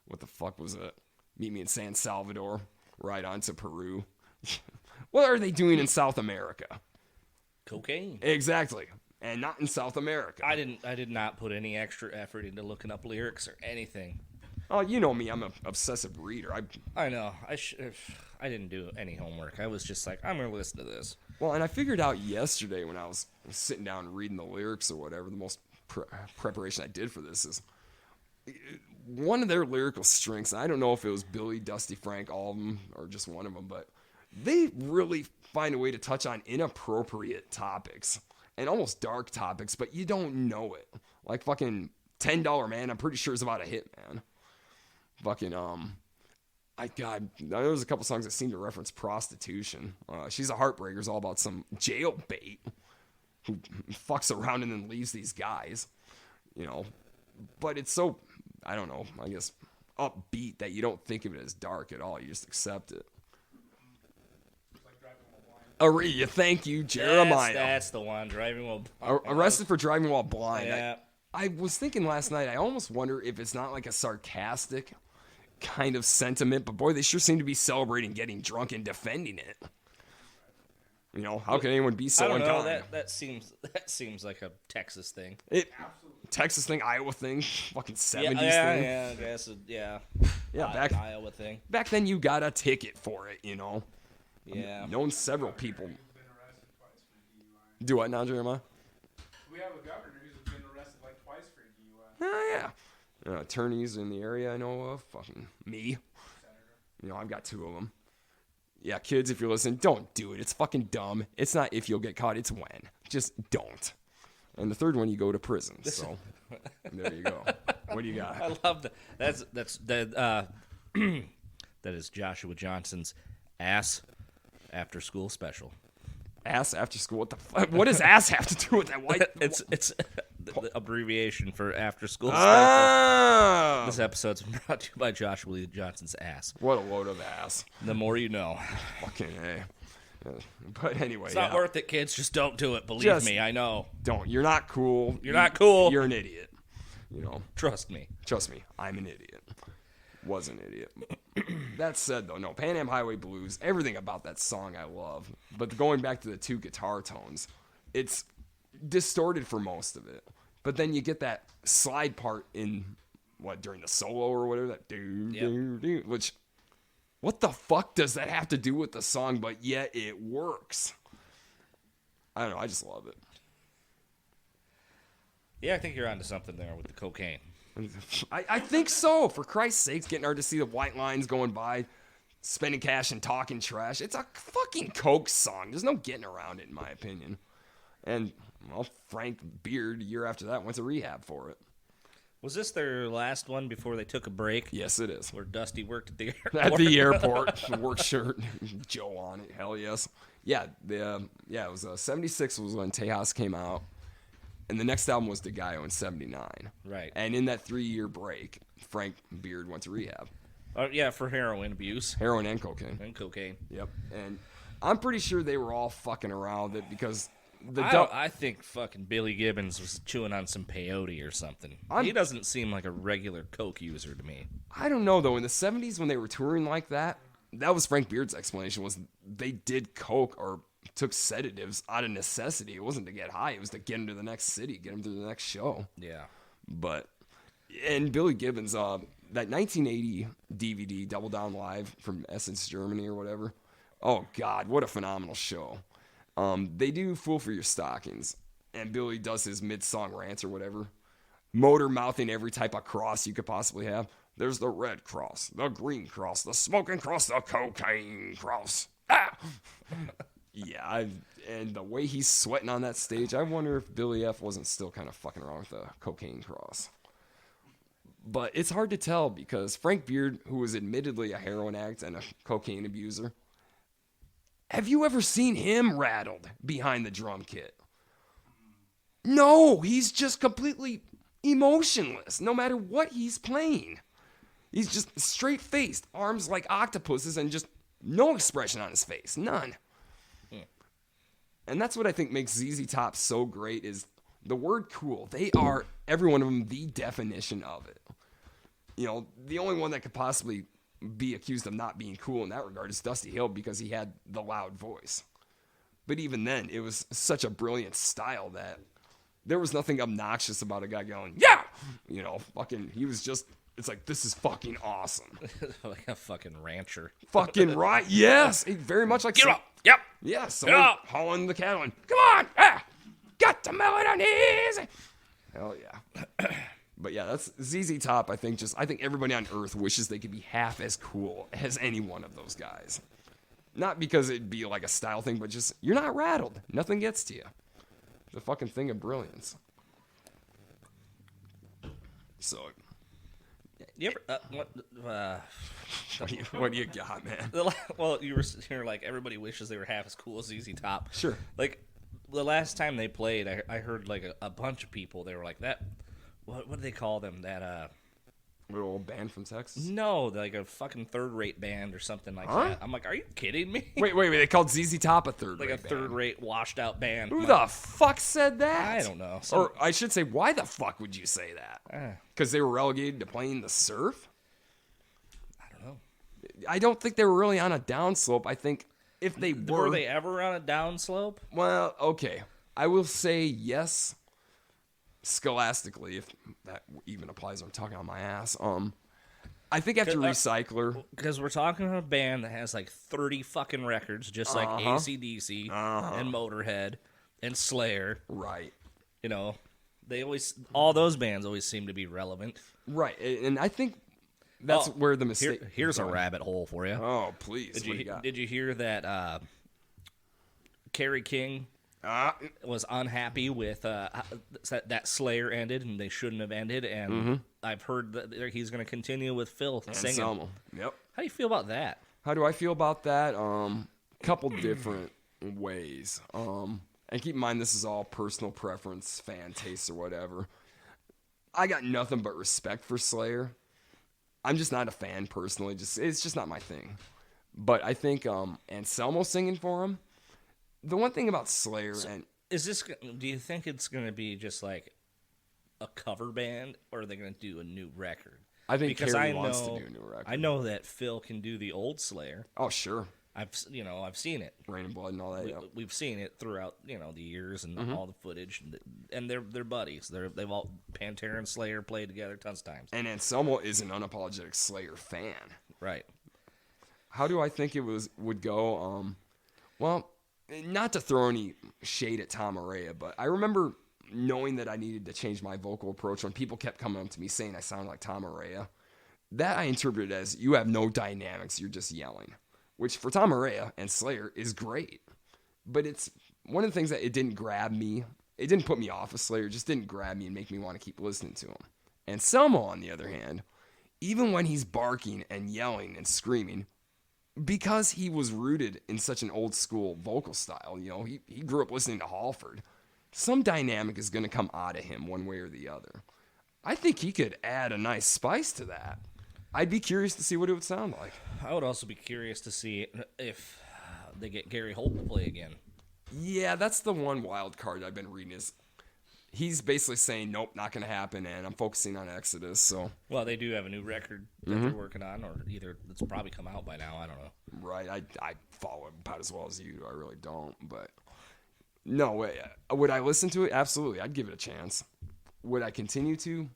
What the fuck was it? Meet me in San Salvador. Right on to Peru. What are they doing in South America? Cocaine. Exactly. And not in South America. I did not put any extra effort into looking up lyrics or anything. Oh, you know me. I'm an obsessive reader. I know. I didn't do any homework. I was just like, I'm going to listen to this. Well, and I figured out yesterday when I was sitting down and reading the lyrics or whatever, the most preparation I did for this is one of their lyrical strengths. I don't know if it was Billy, Dusty, Frank, all of them, or just one of them, but they really find a way to touch on inappropriate topics and almost dark topics, but you don't know it. Like fucking $10 Man, I'm pretty sure is about a hitman. Fucking, there's a couple songs that seem to reference prostitution. She's a Heartbreaker is all about some jail bait who fucks around and then leaves these guys, But it's so, I don't know, I guess, upbeat that you don't think of it as dark at all. You just accept it. Thank you, Jeremiah. That's the one, driving while arrested for driving while blind. Yeah. I was thinking last night, I almost wonder if it's not like a sarcastic kind of sentiment, but boy, they sure seem to be celebrating getting drunk and defending it. How can anyone be so unkind? I don't know. That seems like a Texas thing. Texas thing, Iowa thing, fucking 70s thing. Yeah, I guess. Yeah, back Iowa thing. Back then, you got a ticket for it, Yeah. Known several people. Do what now, Jeremiah? We have a governor who's been arrested like twice for DUI. Oh, yeah. Attorneys in the area I know of. Fucking me. Senator. I've got 2 of them. Yeah, kids, if you're listening, don't do it. It's fucking dumb. It's not if you'll get caught, it's when. Just don't. And the third one, you go to prison. So there you go. What do you got? I love that. That is Joshua Johnson's Ass After School special. Ass after school? What the fuck? What does ass have to do with that? White? It's the abbreviation for after school special. Ah! This episode's brought to you by Joshua Johnson's ass. What a load of ass. The more you know. Fucking A. But anyway, it's not worth it, kids. Just don't do it. Believe me, I know. Don't. You're not cool. You're not cool. You're an idiot. Trust me. Trust me. I'm an idiot. Was an idiot. That said, though, no, Pan Am Highway Blues, everything about that song I love. But going back to the 2 guitar tones, it's distorted for most of it. But then you get that slide part in, during the solo or whatever, that do, which, what the fuck does that have to do with the song? But yet it works. I don't know, I just love it. Yeah, I think you're onto something there with the cocaine. I think so. For Christ's sakes, getting hard to see the white lines going by, spending cash and talking trash. It's a fucking Coke song. There's no getting around it, in my opinion. And, Frank Beard, a year after that, went to rehab for it. Was this their last one before they took a break? Yes, it is. Where Dusty worked at the airport? At the airport. Work shirt. Joe on it. Hell yes. Yeah, it was 76 was when Tejas came out. And the next album was DeGaio in 79. Right. And in that 3-year break, Frank Beard went to rehab. Yeah, for heroin abuse. Heroin and cocaine. And cocaine. Yep. And I'm pretty sure they were all fucking around it because I think fucking Billy Gibbons was chewing on some peyote or something. He doesn't seem like a regular coke user to me. I don't know, though. In the 70s when they were touring like that was Frank Beard's explanation, was they did coke or took sedatives out of necessity. It wasn't to get high. It was to get him to the next city, get him to the next show. Yeah. But, and Billy Gibbons, that 1980 DVD, Double Down Live from Essence, Germany or whatever. Oh, God, what a phenomenal show. They do Fool for Your Stockings, and Billy does his mid-song rants or whatever, motor mouthing every type of cross you could possibly have. There's the red cross, the green cross, the smoking cross, the cocaine cross. Ah! Yeah, and the way he's sweating on that stage, I wonder if Billy F. wasn't still kind of fucking around with the cocaine cross. But it's hard to tell because Frank Beard, who was admittedly a heroin addict and a cocaine abuser, have you ever seen him rattled behind the drum kit? No, he's just completely emotionless, no matter what he's playing. He's just straight-faced, arms like octopuses, and just no expression on his face. None. And that's what I think makes ZZ Top so great is the word cool. They are, every one of them, the definition of it. You know, the only one that could possibly be accused of not being cool in that regard is Dusty Hill because he had the loud voice. But even then, it was such a brilliant style that there was nothing obnoxious about a guy going, yeah! You know, fucking, he was just, it's like, this is fucking awesome. Like a fucking rancher. Fucking right, yes! Very much like... Get up! Yep! Yeah, someone hauling the cattle and, come on! Ah! Got to mill it on easy! Hell yeah. But yeah, that's ZZ Top, I think everybody on Earth wishes they could be half as cool as any one of those guys. Not because it'd be like a style thing, but just, you're not rattled. Nothing gets to you. It's a fucking thing of brilliance. So... You ever, what do you got, man? Well, you're like, everybody wishes they were half as cool as ZZ Top. Sure. Like, the last time they played, I heard, like, a bunch of people, they were like, that, what do they call them? That, little old band from Texas? No, like a fucking third-rate band or something like Huh? that. I'm like, are you kidding me? Wait, they called ZZ Top a third-rate Like a band. third-rate, washed-out band. Who the fuck said that? I don't know. Or I should say, why the fuck would you say that? Because they were relegated to playing the surf? I don't know. I don't think they were really on a downslope. I think if they were... Were they ever on a downslope? Well, okay. I will say yes, scholastically, if that even applies. I'm talking on my ass. I think after Recycler... Because we're talking about a band that has like 30 fucking records, just like AC/DC and Motorhead and Slayer. Right. You know, all those bands always seem to be relevant. Right, and I think that's where the mistake... Here's a rabbit hole for you. Oh, please. Did you hear that Kerry King was unhappy with that Slayer ended and they shouldn't have ended, and I've heard that he's going to continue with Phil singing. Selma. Yep. How do you feel about that? How do I feel about that? Couple different ways. And keep in mind, this is all personal preference, fan taste, or whatever. I got nothing but respect for Slayer. I'm just not a fan personally. It's just not my thing. But I think Anselmo singing for him. The one thing about Slayer do you think it's going to be just like a cover band, or are they going to do a new record? I think Kerry wants to do a new record. I know that Phil can do the old Slayer. Oh, sure. I've seen it. Rain and Blood and all that. We've seen it throughout, the years and all the footage, and they're buddies. They've all Pantera and Slayer played together tons of times. And Anselmo is an unapologetic Slayer fan. Right. How do I think it would go? Well, not to throw any shade at Tom Araya, but I remember knowing that I needed to change my vocal approach when people kept coming up to me saying I sounded like Tom Araya. That I interpreted as, you have no dynamics, you're just yelling. Which for Tom Araya and Slayer is great. But it's one of the things that it didn't grab me. It didn't put me off of Slayer. It just didn't grab me and make me want to keep listening to him. And Selmo, on the other hand, even when he's barking and yelling and screaming, because he was rooted in such an old school vocal style, he grew up listening to Halford, some dynamic is going to come out of him one way or the other. I think he could add a nice spice to that. I'd be curious to see what it would sound like. I would also be curious to see if they get Gary Holt to play again. Yeah, that's the one wild card I've been reading is he's basically saying, nope, not going to happen, and I'm focusing on Exodus. So Well, they do have a new record that they're working on, or either it's probably come out by now. I don't know. right, I follow it about as well as you do. I really don't, but no, would I listen to it? Absolutely, I'd give it a chance. Would I continue to?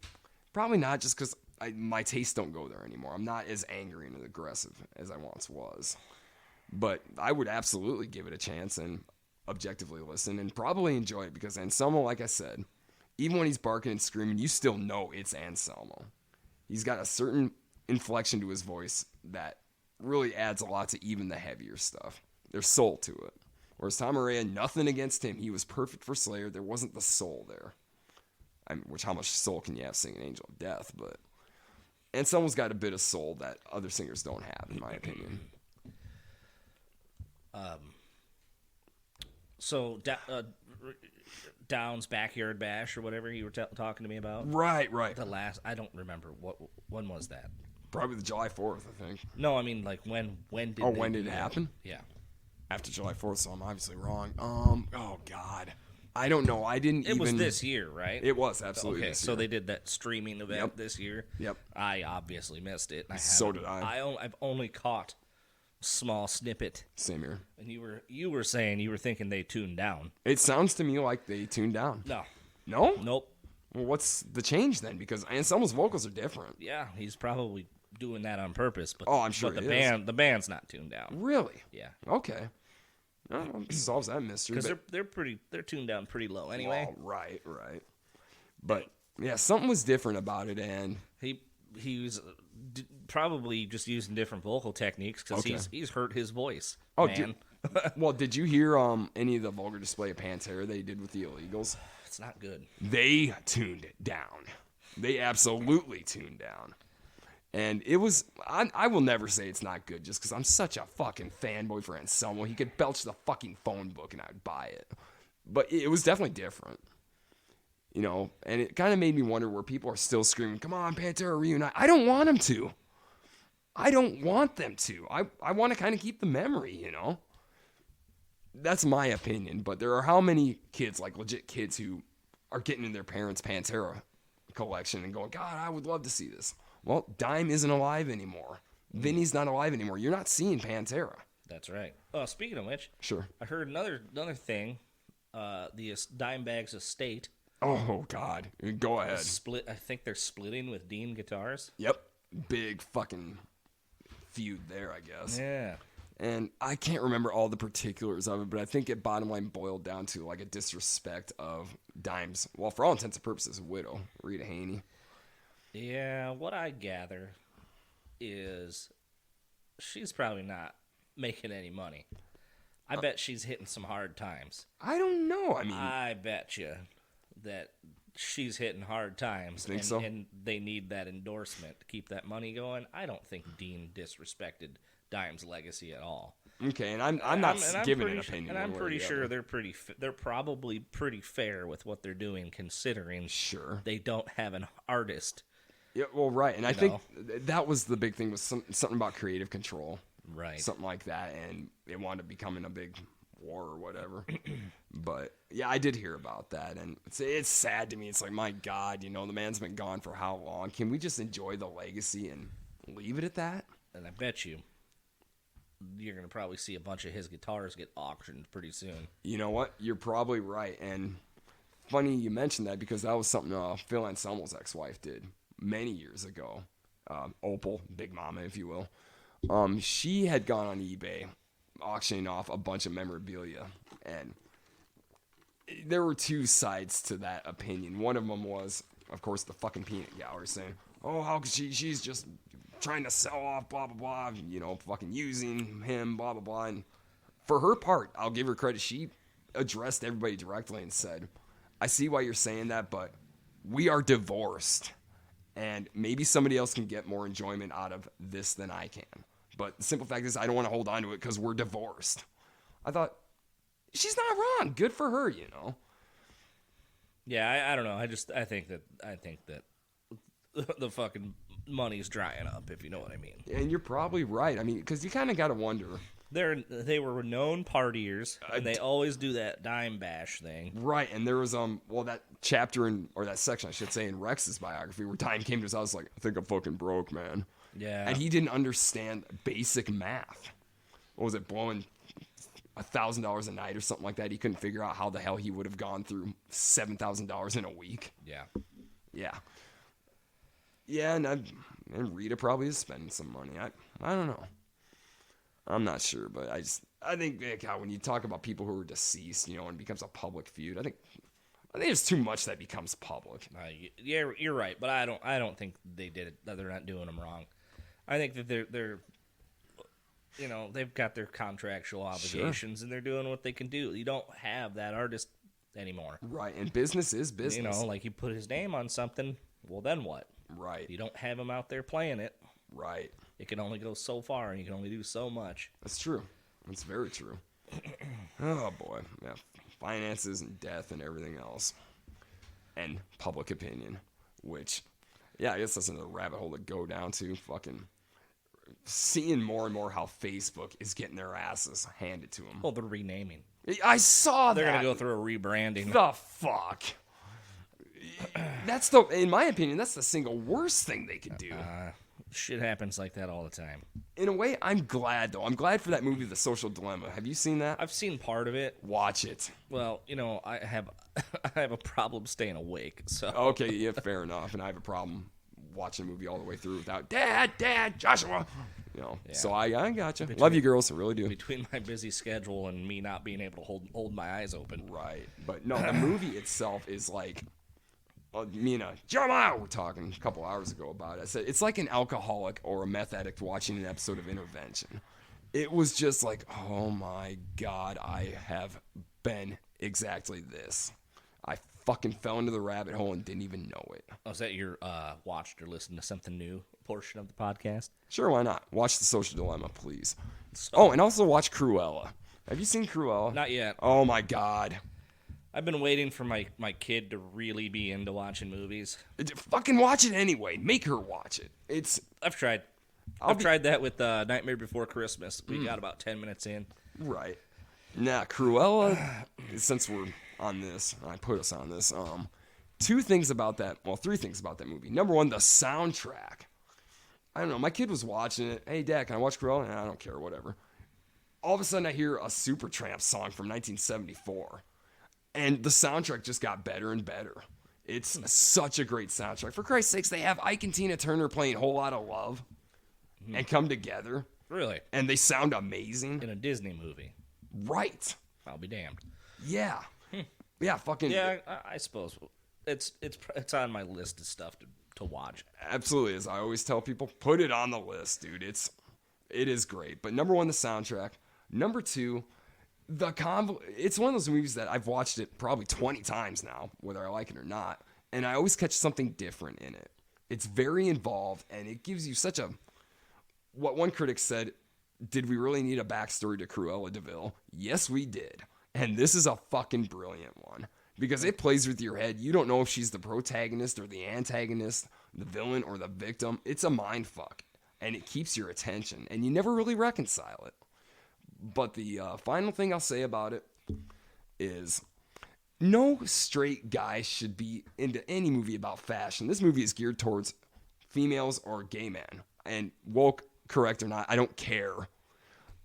Probably not, just because my tastes don't go there anymore. I'm not as angry and aggressive as I once was. But I would absolutely give it a chance and objectively listen and probably enjoy it because Anselmo, like I said, even when he's barking and screaming, you still know it's Anselmo. He's got a certain inflection to his voice that really adds a lot to even the heavier stuff. There's soul to it. Whereas Tom Araya, nothing against him. He was perfect for Slayer. There wasn't the soul there. Which, how much soul can you have singing Angel of Death? But Anselmo's got a bit of soul that other singers don't have, in my opinion. So, Down's Backyard Bash or whatever you were talking to me about? Right. I don't remember. When was that? Probably the July 4th, I think. No, I mean, like, when did when did it happen? Yeah. After July 4th, so I'm obviously wrong. Oh, God. I don't know. It was this year, right? It was, absolutely Okay, this so year. they did that streaming event this year. Yep. I obviously missed it. So did I. I've only caught a small snippet. Same here. And you were saying you were thinking they tuned down. It sounds to me like they tuned down. No. No? Nope. Well, what's the change then? Because Anselmo's vocals are different. Yeah, he's probably doing that on purpose. But I'm sure but he the band's not tuned down. Really? Yeah. Okay. Oh, solves that mystery. Because they're tuned down pretty low anyway. Well, right. But yeah, something was different about it, and he was probably just using different vocal techniques because he's hurt his voice. Oh, man. Well, did you hear any of the vulgar display of Pantera they did with the Illegals? It's not good. They tuned it down. They absolutely tuned down. And it was, I will never say it's not good just because I'm such a fucking fanboy for Anselmo. He could belch the fucking phone book and I would buy it. But it was definitely different. You know, and it kind of made me wonder where people are still screaming, come on, Pantera, reunite. I don't want them to. I don't want them to. I want to kind of keep the memory, you know. That's my opinion. But there are how many kids, like legit kids, who are getting in their parents' Pantera collection and going, God, I would love to see this. Well, Dime isn't alive anymore. Vinny's not alive anymore. You're not seeing Pantera. That's right. Speaking of which, Sure. I heard another thing. The Dimebag's estate. Oh God, go ahead. I think they're splitting with Dean Guitars. Yep, big fucking feud there, I guess. Yeah. And I can't remember all the particulars of it, but I think it bottom line boiled down to like a disrespect of Dime's, well, for all intents and purposes, widow, Rita Haney. Yeah, what I gather is she's probably not making any money. I bet she's hitting some hard times. I don't know. I bet you that she's hitting hard times. Think so? And they need that endorsement to keep that money going. I don't think Dean disrespected Dime's legacy at all. Okay, and I'm not giving an opinion. And I'm pretty sure they're probably pretty fair with what they're doing, considering they don't have an artist. Yeah, well, right, and I think that was the big thing was something about creative control, right? Something like that, and it wound up becoming a big war or whatever. But yeah, I did hear about that, and it's sad to me. It's like, my God, you know, the man's been gone for how long? Can we just enjoy the legacy and leave it at that? And I bet you're going to probably see a bunch of his guitars get auctioned pretty soon. You know what? You're probably right, and funny you mentioned that because that was something Phil Anselmo's ex-wife did many years ago. Opal, Big Mama, if you will. She had gone on eBay auctioning off a bunch of memorabilia, and there were two sides to that opinion. One of them was, of course, the fucking peanut gallery saying, oh, how could she's just trying to sell off, blah, blah, blah, you know, fucking using him, blah, blah, blah. And for her part, I'll give her credit. She addressed everybody directly and said, I see why you're saying that, but we are divorced. And maybe somebody else can get more enjoyment out of this than I can. But the simple fact is I don't want to hold on to it because we're divorced. I thought, she's not wrong. Good for her, you know. Yeah, I don't know. I think that the fucking money's drying up, if you know what I mean. And you're probably right. I mean, because you kind of got to wonder. they were known partiers, and they always do that dime bash thing. Right, and there was that chapter or that section I should say in Rex's biography where Dime came to his house like, I think I'm fucking broke, man. Yeah. And he didn't understand basic math. What was it, blowing $1,000 a night or something like that? He couldn't figure out how the hell he would have gone through $7,000 in a week. Yeah. Yeah. Yeah, and Rita probably is spending some money. I don't know. I'm not sure, but I think God, when you talk about people who are deceased, and it becomes a public feud, I think there's too much that becomes public. Yeah, you're right, but I don't think they did it. They're not doing them wrong. I think that they're they've got their contractual obligations, and they're doing what they can do. You don't have that artist anymore. Right, and business is business. Like you put his name on something, well, then what? Right. You don't have him out there playing it. Right. It can only go so far, and you can only do so much. That's true. That's very true. Oh, boy. Yeah. Finances and death and everything else. And public opinion, which, yeah, I guess that's another rabbit hole to go down to. Fucking seeing more and more how Facebook is getting their asses handed to them. Well, they're renaming. I saw that. They're going to go through a rebranding. The fuck? In my opinion, that's the single worst thing they could do. Shit happens like that all the time. In a way, I'm glad, though. I'm glad for that movie, The Social Dilemma. Have you seen that? I've seen part of it. Watch it. Well, I have a problem staying awake. So Okay, yeah, fair enough. And I have a problem watching a movie all the way through without Dad, Joshua. Yeah. So I gotcha. Love you, girls. I really do. Between my busy schedule and me not being able to hold my eyes open. Right. But no, the movie itself is like, me and Jeremiah were talking a couple hours ago about it. I said, it's like an alcoholic or a meth addict watching an episode of Intervention. It was just like, oh my God, I have been exactly this. I fucking fell into the rabbit hole and didn't even know it. Oh, is that your watched or listened to something new portion of the podcast? Sure, why not? Watch The Social Dilemma, please. And also watch Cruella. Have you seen Cruella? Not yet. Oh my God. I've been waiting for my kid to really be into watching movies. Fucking watch it anyway. Make her watch it. I've tried. I've tried that with Nightmare Before Christmas. We got about 10 minutes in. Right. Nah, Cruella, since we're on this, I put us on this, three things about that movie. Number one, the soundtrack. I don't know, my kid was watching it. Hey, Dad, can I watch Cruella? I don't care, whatever. All of a sudden, I hear a Supertramp song from 1974. And the soundtrack just got better and better. It's such a great soundtrack. For Christ's sakes, they have Ike and Tina Turner playing Whole Lotta Love and come together. Really? And they sound amazing. In a Disney movie. Right. I'll be damned. Yeah. Yeah, fucking. Yeah, I suppose. It's on my list of stuff to watch. Absolutely. As I always tell people, put it on the list, dude. It is great. But number one, the soundtrack. Number two, it's one of those movies that I've watched it probably 20 times now, whether I like it or not, and I always catch something different in it. It's very involved, and it gives you what one critic said, did we really need a backstory to Cruella de Vil? Yes, we did. And this is a fucking brilliant one, because it plays with your head. You don't know if she's the protagonist or the antagonist, the villain or the victim. It's a mind fuck, and it keeps your attention, and you never really reconcile it. But the final thing I'll say about it is no straight guy should be into any movie about fashion. This movie is geared towards females or gay men. And woke, correct or not, I don't care.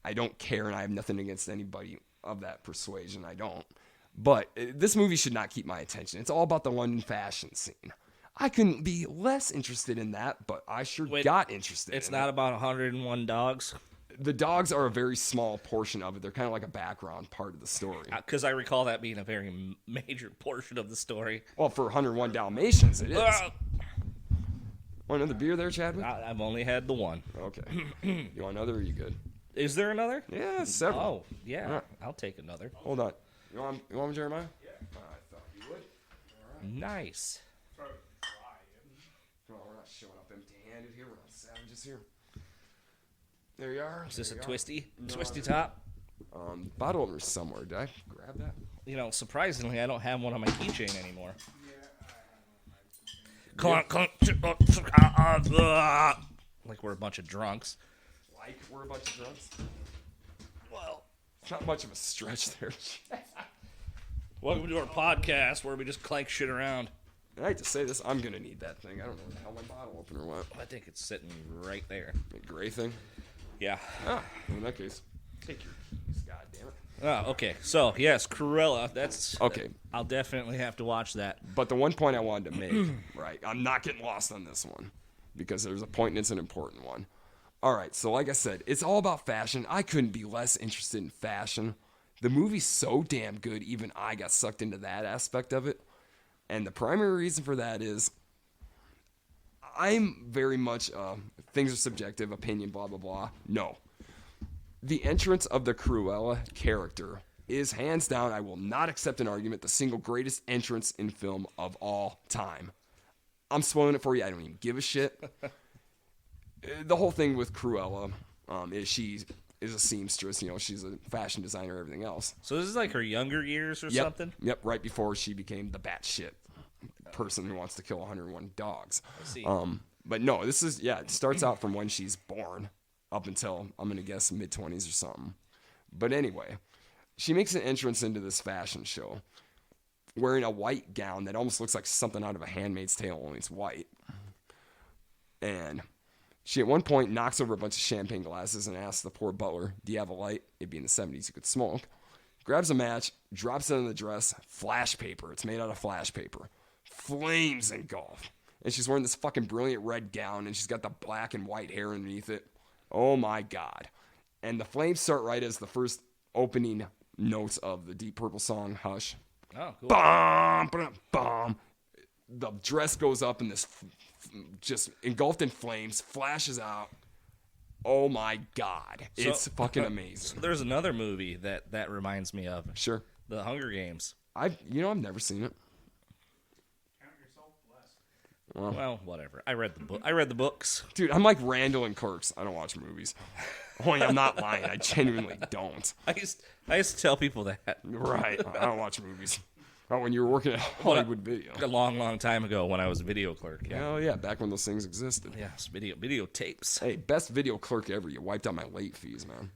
I don't care, and I have nothing against anybody of that persuasion. I don't. But this movie should not keep my attention. It's all about the London fashion scene. I couldn't be less interested in that, but I sure got interested in it. It's not about 101 dogs? The dogs are a very small portion of it. They're kind of like a background part of the story. Because I recall that being a very major portion of the story. Well, for 101 Dalmatians, it is. Want another beer there, Chadwick? I've only had the one. Okay. You want another, or are you good? Is there another? Yeah, several. Oh, yeah. Right. I'll take another. Hold on. You want one, Jeremiah? Yeah. I thought you would. All right. Nice. Come on, we're not showing up empty-handed here. We're not savages here. There you are. Is this a twisty top? Bottle opener somewhere. Did I grab that? Surprisingly, I don't have one on my keychain anymore. Like we're a bunch of drunks. Like we're a bunch of drunks? Not much of a stretch there. Welcome to our podcast where we just clank shit around. I hate to say this, I'm gonna need that thing. I don't know where the hell my bottle opener went. I think it's sitting right there. The gray thing? Yeah. Ah, in that case, take your keys, god damn it. Oh, okay. So, yes, Cruella. That's... Okay. I'll definitely have to watch that. But the one point I wanted to make, right, I'm not getting lost on this one because there's a point and it's an important one. All right, so like I said, it's all about fashion. I couldn't be less interested in fashion. The movie's so damn good, even I got sucked into that aspect of it. And the primary reason for that is I'm very much, things are subjective, opinion, blah, blah, blah. No. The entrance of the Cruella character is hands down, I will not accept an argument, the single greatest entrance in film of all time. I'm spoiling it for you. I don't even give a shit. The whole thing with Cruella is she is a seamstress. You know, she's a fashion designer, everything else. So this is like her younger years or something? Yep, right before she became the batshit person who wants to kill 101 dogs. I see. But no, this is, it starts out from when she's born up until, I'm going to guess, mid-20s or something. But anyway, she makes an entrance into this fashion show wearing a white gown that almost looks like something out of A Handmaid's Tale, only it's white. And she at one point knocks over a bunch of champagne glasses and asks the poor butler, do you have a light? It'd be in the 70s, you could smoke. Grabs a match, drops it in the dress, flash paper. It's made out of flash paper. Flames engulf. And she's wearing this fucking brilliant red gown, and she's got the black and white hair underneath it. Oh my God. And the flames start right as the first opening notes of the Deep Purple song, Hush. Oh, cool. Bum, bum, bum. The dress goes up, and this just engulfed in flames, flashes out. Oh my God. It's fucking amazing. There's another movie that reminds me of. Sure. The Hunger Games. I've never seen it. Count yourself blessed. Well, whatever. I read the book. I read the books. Dude, I'm like Randall and Clerks. I don't watch movies. Oh, I'm not lying. I genuinely don't. I used to tell people that. Right. I don't watch movies. Oh, when you were working at Hollywood Video. A long time ago when I was a video clerk. Yeah. Hell yeah, back when those things existed. Yes, video tapes. Hey, best video clerk ever. You wiped out my late fees, man.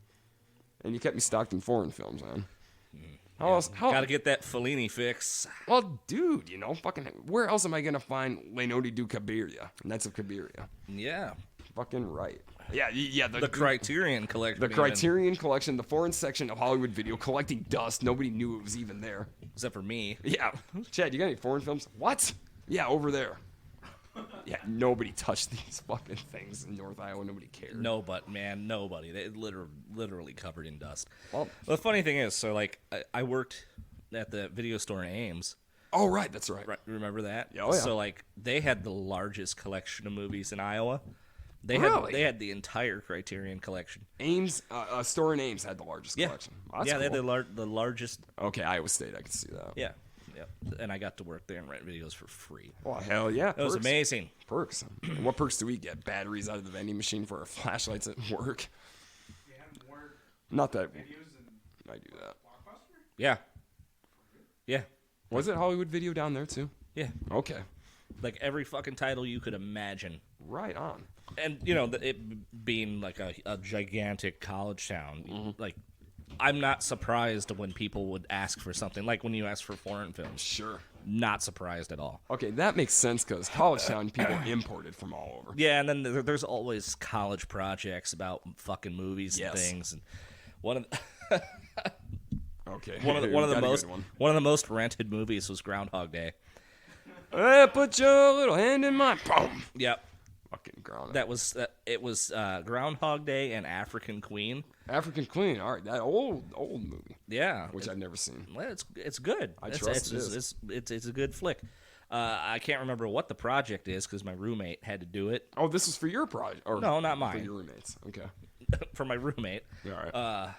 And you kept me stocked in foreign films, man. How else? Gotta get that Fellini fix. Well, dude, fucking, where else am I going to find Leonardo DiCaprio? Knights of Cabiria. Yeah. Fucking right. Yeah. The Criterion Collection. The Criterion Collection, the foreign section of Hollywood Video, collecting dust. Nobody knew it was even there. Except for me. Yeah. Chad, you got any foreign films? What? Yeah, over there. Yeah, nobody touched these fucking things in North Iowa. Nobody cared. Nobody. They literally covered in dust. Well, the funny thing is, so like I worked at the video store in Ames. Oh, right, that's right. Right, remember that? Oh, yeah. So like they had the largest collection of movies in Iowa. They had the entire Criterion Collection. Ames, a store in Ames had the largest collection. Oh, that's yeah, cool. they had the largest. Okay, Iowa State, I can see that. Yeah. And I got to work there and rent videos for free. Well, hell yeah. It was amazing. Perks. And what perks do we get? Batteries out of the vending machine for our flashlights at work? You haven't worked Not that videos in I do that. Blockbuster? Yeah. Yeah. Was it Hollywood Video down there too? Yeah. Okay. Like every fucking title you could imagine. Right on. And, it being like a gigantic college town, like, I'm not surprised when people would ask for something. Like when you ask for foreign films. Sure. Not surprised at all. Okay, that makes sense because college town people imported from all over. Yeah, and then there's always college projects about fucking movies and things. And one of the Okay. one of the most rented movies was Groundhog Day. Hey, put your little hand in mine. Boom. Yep. Fucking Groundhog. It was Groundhog Day and African Queen. African Queen. All right, that old movie. Yeah, Which I've never seen. Well, it's good. I trust it is. It's a good flick. I can't remember what the project is because my roommate had to do it. Oh, this was for your project? Or No, not mine. For your roommates. Okay. For my roommate. All right.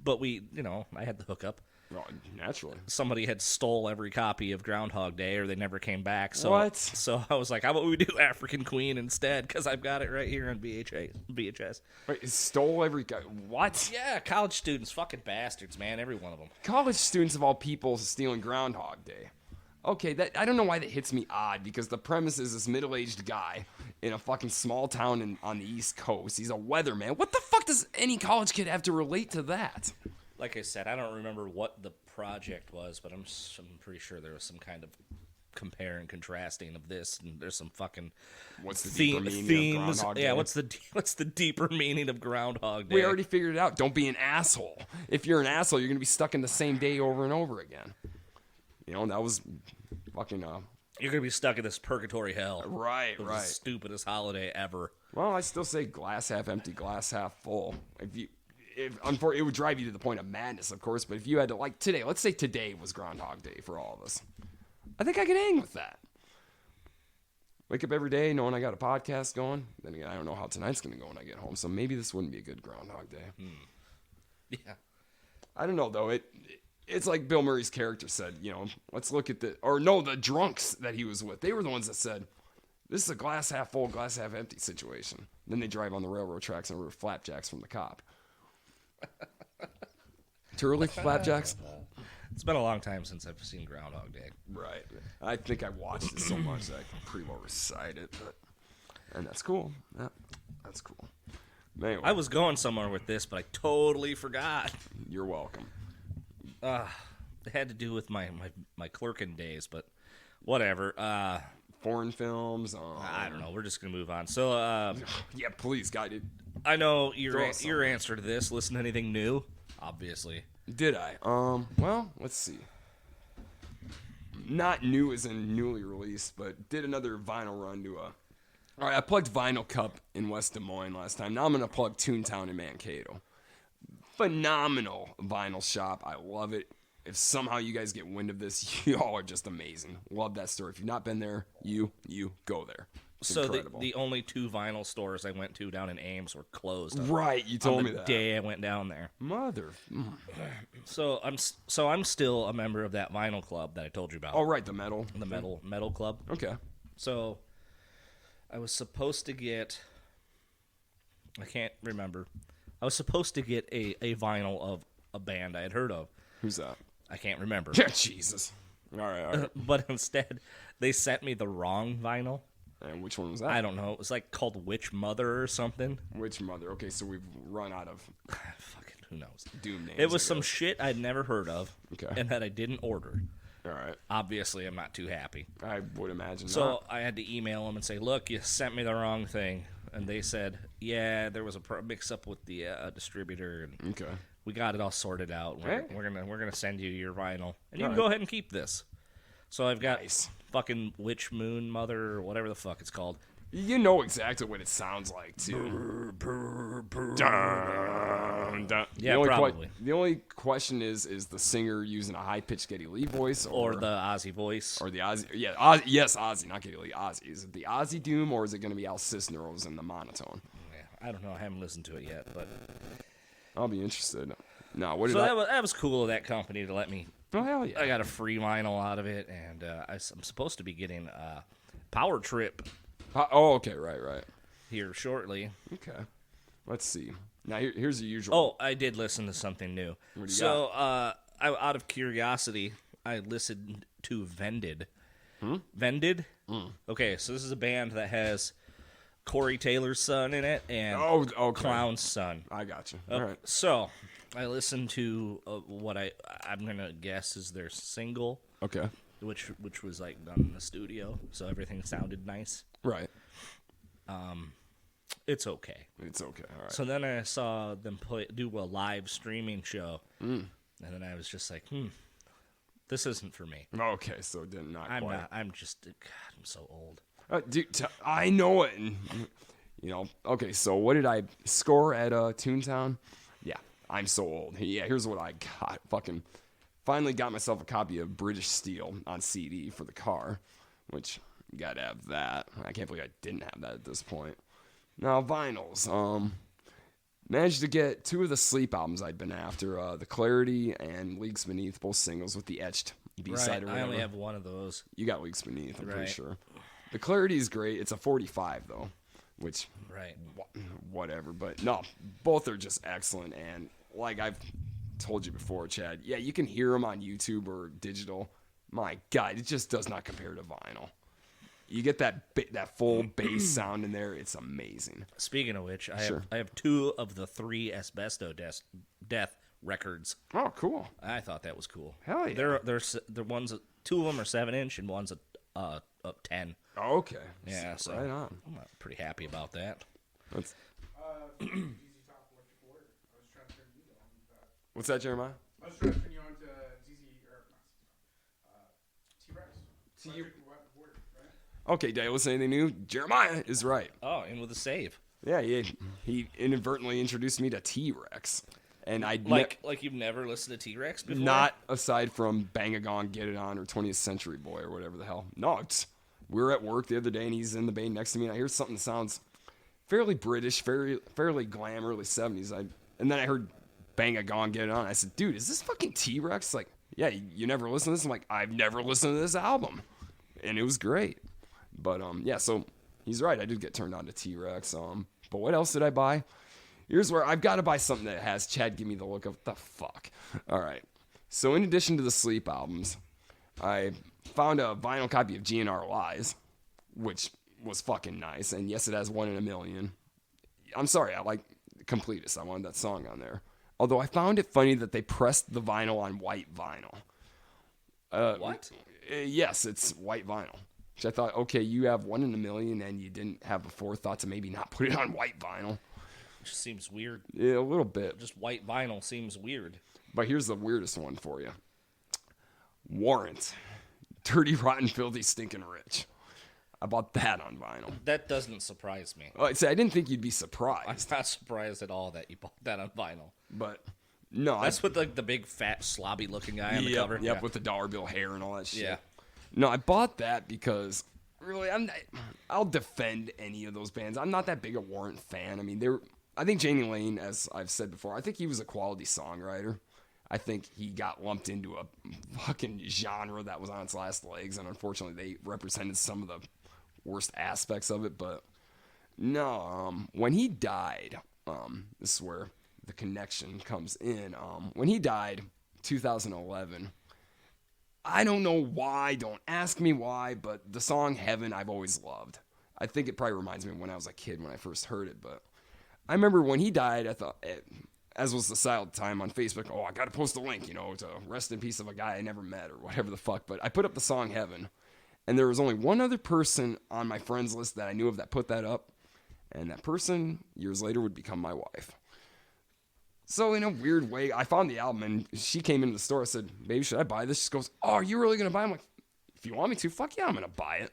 But I had the hookup. Well, naturally. Somebody had stole every copy of Groundhog Day, or they never came back. So, What? So I was like, how about we do African Queen instead? Because I've got it right here on VHS. Wait, it stole every guy. What? Yeah, college students, fucking bastards, man. Every one of them. College students of all people stealing Groundhog Day. Okay, I don't know why that hits me odd, because the premise is this middle-aged guy in a fucking small town on the East Coast. He's a weatherman. What the fuck does any college kid have to relate to that? like I said, I don't remember what the project was, but I'm pretty sure there was some kind of compare and contrasting of this, and there's some fucking What's the deeper meaning of Groundhog Day? Yeah, what's the deeper meaning of Groundhog Day? We already figured it out. Don't be an asshole. If you're an asshole, you're gonna be stuck in the same day over and over again. You know, that was fucking You're gonna be stuck in this purgatory hell. Right. The stupidest holiday ever. Well, I still say glass half empty, glass half full. Unfortunately, it would drive you to the point of madness, of course. But if you had to, like today, let's say today was Groundhog Day for all of us, I think I could hang with that. Wake up every day knowing I got a podcast going. Then again, I don't know how tonight's gonna go when I get home, so maybe this wouldn't be a good Groundhog Day. Yeah. I don't know though. It's like Bill Murray's character said. You know, let's look at the drunks that he was with. They were the ones that said, "This is a glass half full, glass half empty situation." Then they drive on the railroad tracks and order flapjacks from the cop. Turley flapjacks. It's been a long time since I've seen Groundhog Day. Right. I think I watched it so much that I can pretty well recite it, and that's cool. Yeah, that's cool. Anyway, I was going somewhere with this, but I totally forgot. You're welcome. It had to do with my clerking days, but whatever. Foreign films. I don't know. We're just gonna move on. So, yeah, please, guy. I know your answer to this. Listen to anything new? Obviously. Did I? Well, let's see. Not new as in newly released, but did another vinyl run to a... All right, I plugged Vinyl Cup in West Des Moines last time. Now I'm going to plug Toontown in Mankato. Phenomenal vinyl shop. I love it. If somehow you guys get wind of this, you all are just amazing. Love that store. If you've not been there, you go there. It's so incredible. The only two vinyl stores I went to down in Ames were closed. Right, you told me the that. day I went down there. Mother. So I'm still a member of that vinyl club that I told you about. Oh, right, the metal. The metal club. Okay. So I was supposed to get, I can't remember. I was supposed to get a vinyl of a band I had heard of. Who's that? I can't remember. Yeah, Jesus. All right. But instead, they sent me the wrong vinyl. And which one was that? I don't know. It was like called Witch Mother or something. Witch Mother. Okay, so we've run out of fucking who knows. Doom names. It was some shit I'd never heard of. Okay. And that I didn't order. All right. Obviously, I'm not too happy. I would imagine So not. I had to email them and say, "Look, you sent me the wrong thing." And they said, "Yeah, there was a mix-up with the distributor, and Okay. we got it all sorted out. Hey. We're gonna send you your vinyl, and you All can right. go ahead and keep this." So I've got Nice. fucking Witch Moon Mother or whatever the fuck it's called. You know exactly what it sounds like, too. Dun, dun. Yeah, probably. The only question is the singer using a high-pitched Geddy Lee voice? Or the Ozzy voice. Or the Ozzy. Yeah, Ozzy, yes, Ozzy, not Geddy Lee. Ozzy. Is it the Ozzy Doom, or is it going to be Al Cisneros in the monotone? Yeah, I don't know. I haven't listened to it yet, but I'll be interested. No, what did so I... that was cool of that company to let me. Oh, hell yeah. I got a free vinyl out of it, and I'm supposed to be getting Power Trip Oh, okay, right. here shortly. Okay. Let's see. Now, here's the usual. Oh, I did listen to something new. What do you So, out of curiosity, I listened to Vended. Vended? Okay, so this is a band that has Corey Taylor's son in it and Oh, okay. Clown's son. I got you. All right. So, I listened to what I'm going to guess is their single, Okay. which was like done in the studio, so everything sounded nice. Right. It's okay. It's okay. All right. So then I saw them do a live streaming show, and then I was just like, this isn't for me. Okay, so it did not I'm quite. not. I'm just. God, I'm so old. Dude, I know it. And, okay, so what did I score at Toontown? Yeah, I'm so old. Yeah, here's what I got. Fucking finally got myself a copy of British Steel on CD for the car, which you gotta have that. I can't believe I didn't have that at this point. Now, vinyls. Managed to get two of the Sleep albums I'd been after, The Clarity and Leagues Beneath, both singles with the etched B-side or I whatever. only have one of those. You got Leagues Beneath, I'm pretty Right. sure. The Clarity is great. It's a 45, though, which, Right. whatever. But no, both are just excellent. And like I've told you before, Chad, yeah, you can hear them on YouTube or digital. My God, it just does not compare to vinyl. You get that full bass sound in there. It's amazing. Speaking of which, Sure. I have two of the three Asbesto Death records. Oh, cool. I thought that was cool. Hell yeah. They're ones, 2 of them are 7-inch and one's a 10. Oh, okay. Yeah, so right on. I'm pretty happy about that. That's, ZZ Top Electric Order. I was transferring you on that. what's that, Jeremiah? I was transferring you on to T-Rex. Electric Order, right? Okay, did I listen to anything new? Jeremiah is right. Oh, and with a save. Yeah, he inadvertently introduced me to T-Rex. And I'd Like you've never listened to T-Rex before? not aside from Bang a Gong, Get It On, or 20th Century Boy, or whatever the hell. No, we were at work the other day, and he's in the bay next to me, and I hear something that sounds fairly British, fairly glam, early 70s. And then I heard Bang a Gong, Get It On. I said, dude, is this fucking T-Rex? Like, yeah, you never listened to this? I'm like, I've never listened to this album. And it was great. But, yeah, so he's right. I did get turned on to T-Rex. But what else did I buy? Here's where I've got to buy something that has Chad give me the look of, the fuck? All right. So in addition to the Sleep albums, I found a vinyl copy of GNR Lies, which was fucking nice. And yes, it has 1 in a Million. I'm sorry, I like Completist. I wanted that song on there. Although I found it funny that they pressed the vinyl on white vinyl. What? Yes, it's white vinyl. Which I thought, okay, you have 1 in a Million and you didn't have a forethought to maybe not put it on white vinyl. Which seems weird. Yeah, a little bit. Just white vinyl seems weird. But here's the weirdest one for you. Warrant. Dirty, Rotten, Filthy, Stinking Rich. I bought that on vinyl. That doesn't surprise me. I didn't think you'd be I'm surprised. not surprised at all that you bought that on vinyl. But, no. That's with like the big, fat, slobby looking guy on the cover. Yep, Yeah. with the dollar bill hair and all that shit. Yeah. No, I bought that because, really, I'll defend any of those bands. I'm not that big a Warrant fan. I mean, I think Janie Lane, as I've said before, I think he was a quality songwriter. I think he got lumped into a fucking genre that was on its last legs, and unfortunately they represented some of the worst aspects of it. But no, when he died, this is where the connection comes in. When he died, 2011, I don't know why, don't ask me why, but the song Heaven I've always loved. I think it probably reminds me of when I was a kid when I first heard it, but I remember when he died, I thought, as was the style at the time on Facebook, I got to post a link, to rest in peace of a guy I never met or whatever the fuck. But I put up the song Heaven, and there was only one other person on my friends list that I knew of that put that up, and that person, years later, would become my wife. So in a weird way, I found the album, and she came into the store. I said, baby, should I buy this? She goes, oh, are you really going to buy it? I'm like, if you want me to, fuck yeah, I'm going to buy it.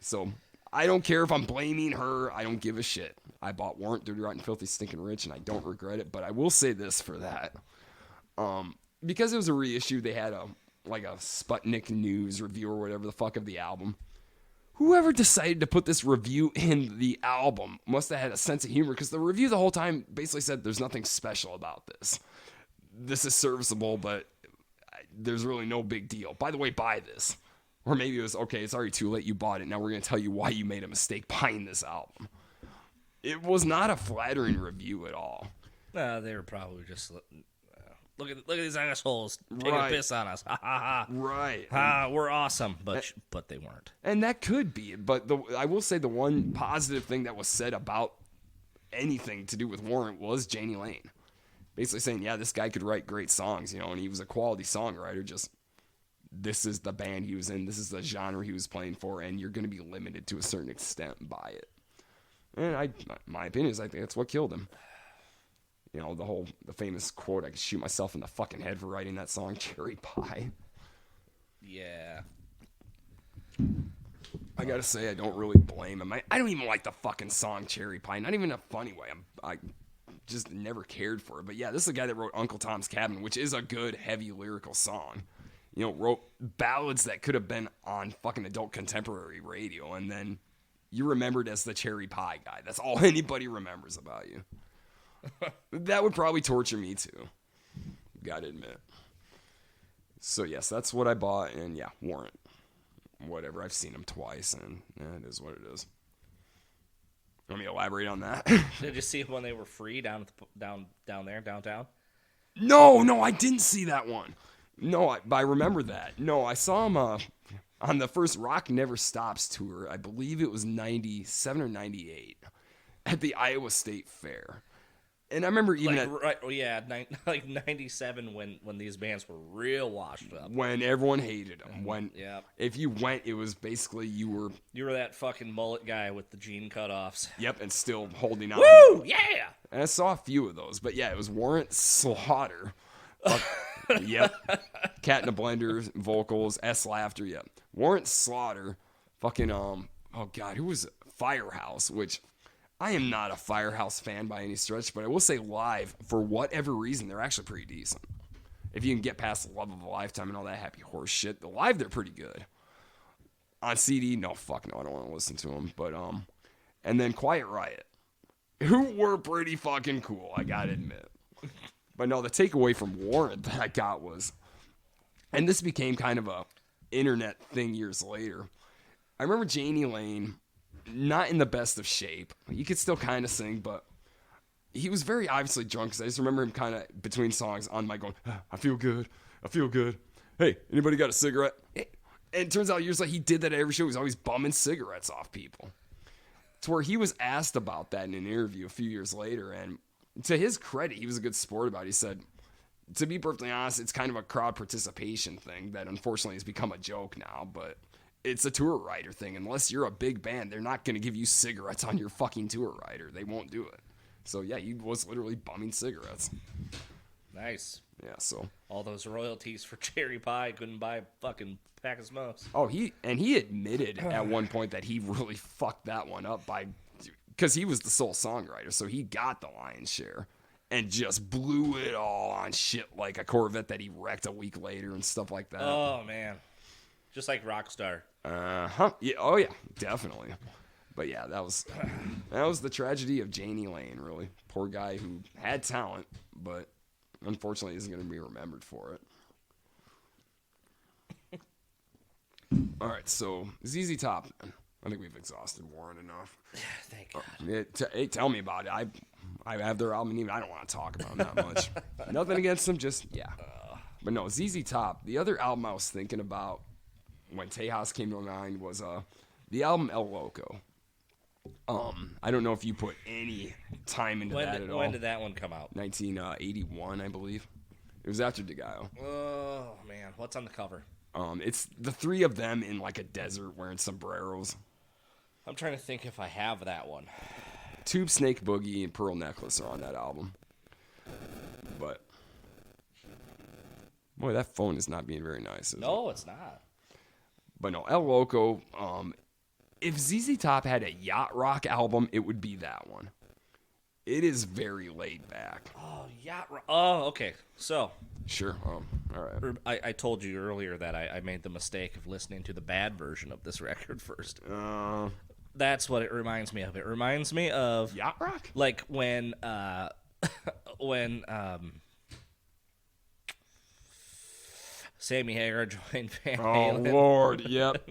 So I don't care if I'm blaming her. I don't give a shit. I bought Warrant, Dirty, Rotten, Filthy, Stinking Rich, and I don't regret it. But I will say this for that. Because it was a reissue, they had a Sputnik News review or whatever the fuck of the album. Whoever decided to put this review in the album must have had a sense of humor, because the review the whole time basically said there's nothing special about this. This is serviceable, but there's really no big deal. By the way, buy this. Or maybe it was, okay, it's already too late, you bought it, now we're going to tell you why you made a mistake buying this album. It was not a flattering review at all. They were probably just look at these assholes taking Right. a piss on us. Ha ha ha. Right. We're awesome, but they weren't. And that could be it. But I will say the one positive thing that was said about anything to do with Warrant was Janie Lane. Basically saying, yeah, this guy could write great songs, and he was a quality songwriter. Just, this is the band he was in, this is the genre he was playing for, and you're going to be limited to a certain extent by it. And my opinion is I think that's what killed him. The famous quote, I could shoot myself in the fucking head for writing that song, Cherry Pie. Yeah. I gotta say, I don't really blame him. I don't even like the fucking song Cherry Pie, not even in a funny way. I just never cared for it. But yeah, this is the guy that wrote Uncle Tom's Cabin, which is a good, heavy lyrical song. Wrote ballads that could have been on fucking adult contemporary radio, and then you're remembered as the Cherry Pie guy. That's all anybody remembers about you. That would probably torture me too. Gotta admit. So yes, that's what I bought, and yeah, Warrant. Whatever, I've seen him twice, and it is what it is. Let me elaborate on that. Did you see when they were free down there downtown? No, I didn't see that one. No, I remember that. No, I saw him on the first Rock Never Stops tour. I believe it was 97 or 98 at the Iowa State Fair. And I remember even like 97 when these bands were real washed up. when everyone hated them. When Yeah. if you went, it was basically you were that fucking mullet guy with the jean cutoffs. yep, and still holding on. Woo! Yeah. And I saw a few of those, but yeah, it was Warrant Slaughter. Yep. Cat in a Blender vocals, S Laughter. Yep. Warrant Slaughter. Fucking oh god, who was Firehouse? Which I am not a Firehouse fan by any stretch, but I will say live, for whatever reason, they're actually pretty decent. If you can get past the Love of a Lifetime and all that happy horse shit, the live they're pretty good. On CD, no, fuck no, I don't want to listen to them. But and then Quiet Riot, who were pretty fucking cool, I gotta admit. But no, the takeaway from Warrant that I got was, and this became kind of a internet thing years later. I remember Janie Lane, not in the best of shape. He could still kind of sing, but he was very obviously drunk, because I just remember him kind of between songs on mic going, I feel good. Hey, anybody got a cigarette? And it turns out years later he did that at every show. He was always bumming cigarettes off people. To where he was asked about that in an interview a few years later, and to his credit, he was a good sport about it. He said, to be perfectly honest, it's kind of a crowd participation thing that unfortunately has become a joke now, but it's a tour rider thing. Unless you're a big band, they're not going to give you cigarettes on your fucking tour rider. They won't do it. So yeah, he was literally bumming cigarettes. Nice. Yeah, so. All those royalties for cherry pie couldn't buy a fucking pack of smokes. Oh, he admitted at one point that he really fucked that one up because he was the sole songwriter, so he got the lion's share and just blew it all on shit like a Corvette that he wrecked a week later and stuff like that. Oh, man. Just like Rockstar. Yeah. Oh, yeah. Definitely. But yeah, that was the tragedy of Janie Lane, really. Poor guy who had talent, but unfortunately isn't going to be remembered for it. All right, so ZZ Top. I think we've exhausted Warren enough. Thank God. Hey, tell me about it. I have their album, and even I don't want to talk about them that much. Nothing against them, just yeah. But no, ZZ Top. The other album I was thinking about when Tejas came to mind was the album El Loco. I don't know if you put any time into that at all. When did that one come out? 1981, I believe. It was after DeGaio. Oh man, what's on the cover? It's the three of them in like a desert wearing sombreros. I'm trying to think if I have that one. Tube Snake Boogie and Pearl Necklace are on that album. But boy, that phone is not being very nice. No, it's not. But no, El Loco. If ZZ Top had a yacht rock album, it would be that one. It is very laid back. Oh, yacht rock. Oh, okay. So. Sure. All right. I told you earlier that I made the mistake of listening to the bad version of this record first. That's what it reminds me of. It reminds me of yacht rock, like when Sammy Hagar joined Van Halen. Oh Lord, yep.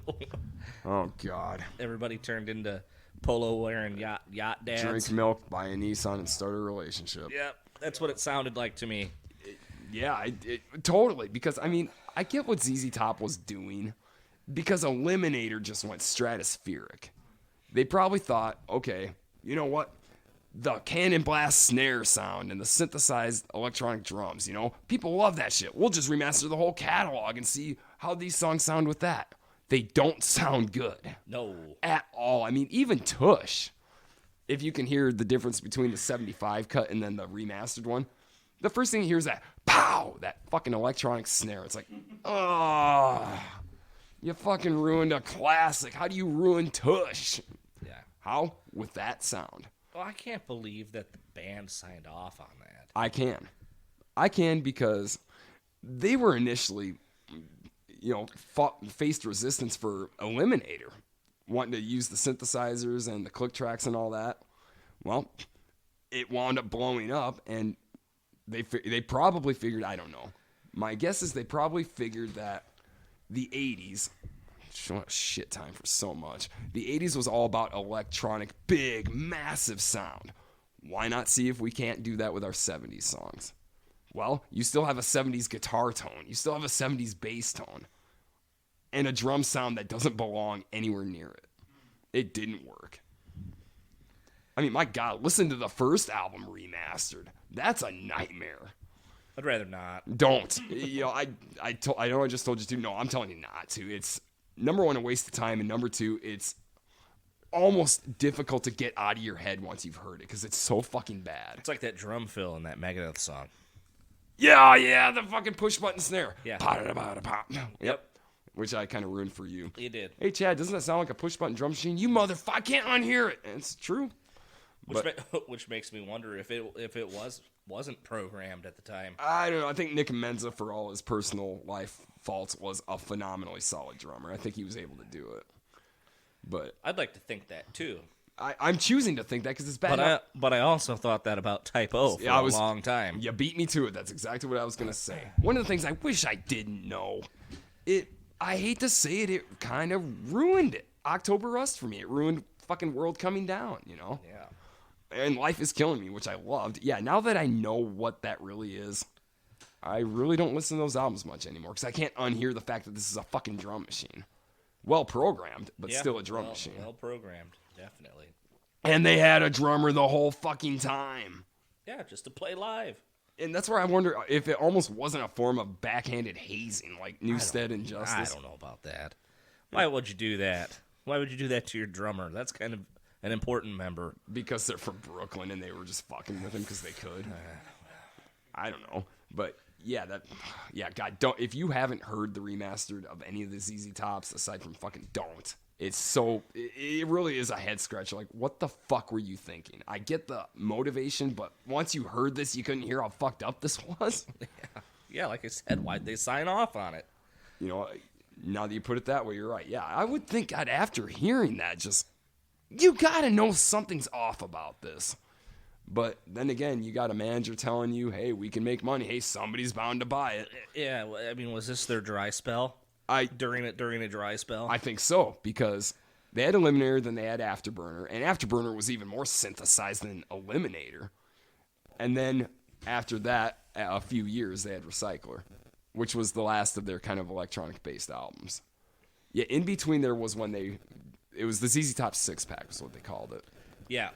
Oh God. Everybody turned into polo wearing yacht dads. Drink milk, buy a Nissan, and start a relationship. Yep, that's what it sounded like to me. Yeah, totally. Because I mean, I get what ZZ Top was doing, because Eliminator just went stratospheric. They probably thought, okay, you know what? The cannon blast snare sound and the synthesized electronic drums, people love that shit. We'll just remaster the whole catalog and see how these songs sound with that. They don't sound good. No. At all. I mean, even Tush, if you can hear the difference between the 75 cut and then the remastered one, the first thing you hear is that pow, that fucking electronic snare. It's like, oh, you fucking ruined a classic. How do you ruin Tush? Yeah. How? With that sound. Well, I can't believe that the band signed off on that. I can because they were initially, faced resistance for Eliminator, wanting to use the synthesizers and the click tracks and all that. Well, it wound up blowing up, and they probably figured, I don't know. My guess is they probably figured that the 80s, what a shit time for so much. The 80s was all about electronic, big, massive sound. Why not see if we can't do that with our 70s songs? Well, you still have a 70s guitar tone. You still have a 70s bass tone. And a drum sound that doesn't belong anywhere near it. It didn't work. I mean, my God, listen to the first album remastered. That's a nightmare. I'd rather not. Don't. I know I just told you to. No, I'm telling you not to. It's, number one, a waste of time, and number two, it's almost difficult to get out of your head once you've heard it because it's so fucking bad. It's like that drum fill in that Megadeth song. Yeah, the fucking push button snare. Yeah. Yep. Which I kind of ruined for you. You did. Hey, Chad, doesn't that sound like a push button drum machine? You motherfucker, I can't unhear it. And it's true. Which makes me wonder if it wasn't programmed at the time. I don't know. I think Nick Menza, for all his personal life faults, was a phenomenally solid drummer. I think he was able to do it. But I'd like to think that too. I'm choosing to think that because it's bad. But I also thought that about Type O for a long time. You beat me to it. That's exactly what I was going to say. One of the things I wish I didn't know, I hate to say it, it kind of ruined it. October Rust for me. It ruined fucking World Coming Down, you know? Yeah. And Life is Killing Me, which I loved. Yeah, now that I know what that really is, I really don't listen to those albums much anymore because I can't unhear the fact that this is a fucking drum machine. Well programmed, but still a drum machine. Well programmed, definitely. And they had a drummer the whole fucking time. Yeah, just to play live. And that's where I wonder if it almost wasn't a form of backhanded hazing like Newstead and Justice. I don't know about that. Why would you do that? Why would you do that to your drummer? That's kind of an important member. Because they're from Brooklyn and they were just fucking with him because they could. I don't know. But God, don't. If you haven't heard the remastered of any of the ZZ Tops aside from fucking Don't, it really is a head scratcher. Like, what the fuck were you thinking? I get the motivation, but once you heard this, you couldn't hear how fucked up this was. Yeah, like I said, why'd they sign off on it? You know, now that you put it that way, you're right. Yeah, I would think, God, after hearing that, you gotta know something's off about this. But then again, you got a manager telling you, hey, we can make money. Hey, somebody's bound to buy it. Yeah, I mean, was this their dry spell? During a dry spell? I think so, because they had Eliminator, then they had Afterburner, and Afterburner was even more synthesized than Eliminator. And then after that, a few years, they had Recycler, which was the last of their kind of electronic-based albums. Yeah, in between there was when it was the ZZ Top 6-pack was what they called it. Yeah,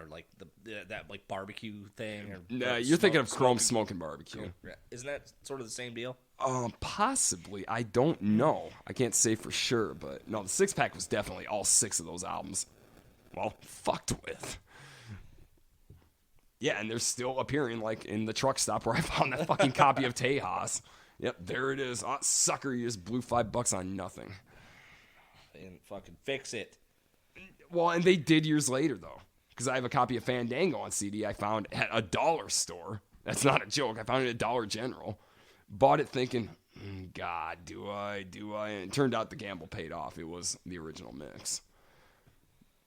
like that like barbecue thing. No, you're thinking of Chrome Smoking Barbecue. Isn't that sort of the same deal? Possibly. I don't know. I can't say for sure, but no, the 6-pack was definitely all 6 of those albums. Well, fucked with. Yeah, and they're still appearing like in the truck stop where I found that fucking copy of Tejas. Yep, there it is. Oh, sucker, you just blew $5 on nothing. And fucking fix it. Well, and they did years later, though. Because I have a copy of Fandango on CD I found at a dollar store. That's not a joke. I found it at Dollar General. Bought it thinking, God, do I? And it turned out the gamble paid off. It was the original mix.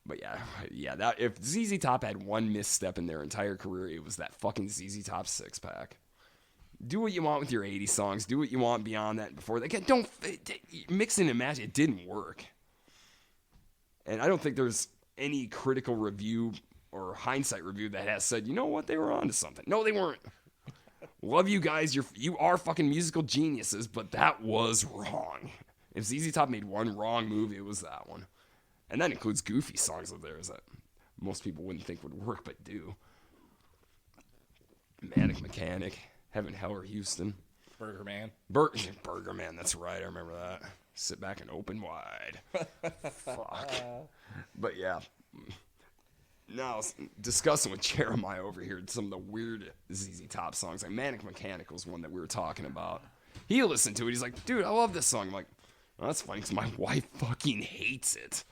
But yeah, that if ZZ Top had one misstep in their entire career, it was that fucking ZZ Top 6-pack. Do what you want with your 80s songs. Do what you want beyond that and before that. Don't mix and match. It didn't work. And I don't think there's any critical review or hindsight review that has said, you know what, they were onto something. No, they weren't. Love you guys. You are fucking musical geniuses, but that was wrong. If ZZ Top made one wrong move, it was that one. And that includes goofy songs of theirs that most people wouldn't think would work, but do. Manic Mechanic, Heaven, Hell, or Houston. Burger Man. Burger Man, that's right. I remember that. Sit back and open wide. Fuck. But yeah. Now, discussing with Jeremiah over here some of the weird ZZ Top songs. Like Manic Mechanic was one that we were talking about. He listened to it. He's like, dude, I love this song. I'm like, well, that's funny because my wife fucking hates it.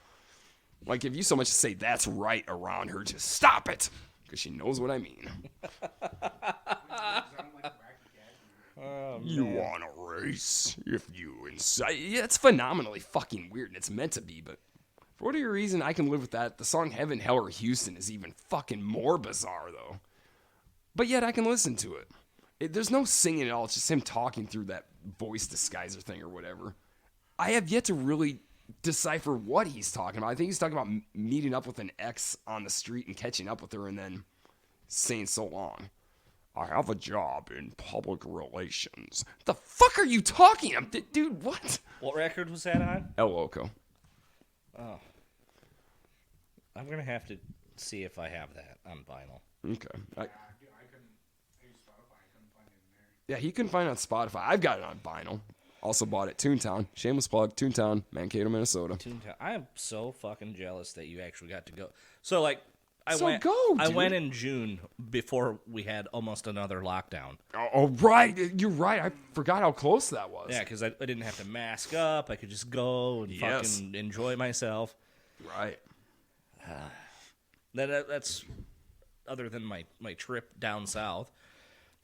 Like, if you so much as say that's right around her, just stop it. Because she knows what I mean. You want a race if you incite. Yeah, it's phenomenally fucking weird, and it's meant to be, but for whatever reason, I can live with that. The song Heaven, Hell, or Houston is even fucking more bizarre, though. But yet, I can listen to it. There's no singing at all. It's just him talking through that voice disguiser thing or whatever. I have yet to really decipher what he's talking about. I think he's talking about meeting up with an ex on the street and catching up with her and then saying so long. I have a job in public relations. The fuck are you talking about? Dude, what? What record was that on? El Loco. Oh. I'm going to have to see if I have that on vinyl. Okay. I couldn't. I used Spotify. I couldn't find it in there. Yeah, he couldn't find it on Spotify. I've got it on vinyl. Also bought it Toontown. Shameless plug. Toontown, Mankato, Minnesota. Toontown. I am so fucking jealous that you actually got to go. So like, I dude. went in June before we had almost another lockdown. Oh, right. You're right. I forgot how close that was. Yeah, because I didn't have to mask up. I could just go and fucking enjoy myself. Right. That's other than my trip down south.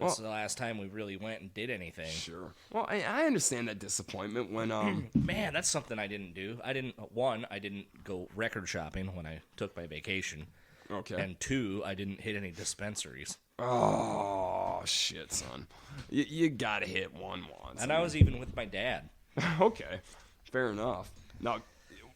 That's the last time we really went and did anything. Sure. Well, I understand that disappointment when Man, that's something I didn't do. I didn't go record shopping when I took my vacation. Okay. And 2, I didn't hit any dispensaries. Oh shit, son. You gotta hit one once. And I was even with my dad. Okay. Fair enough. Now,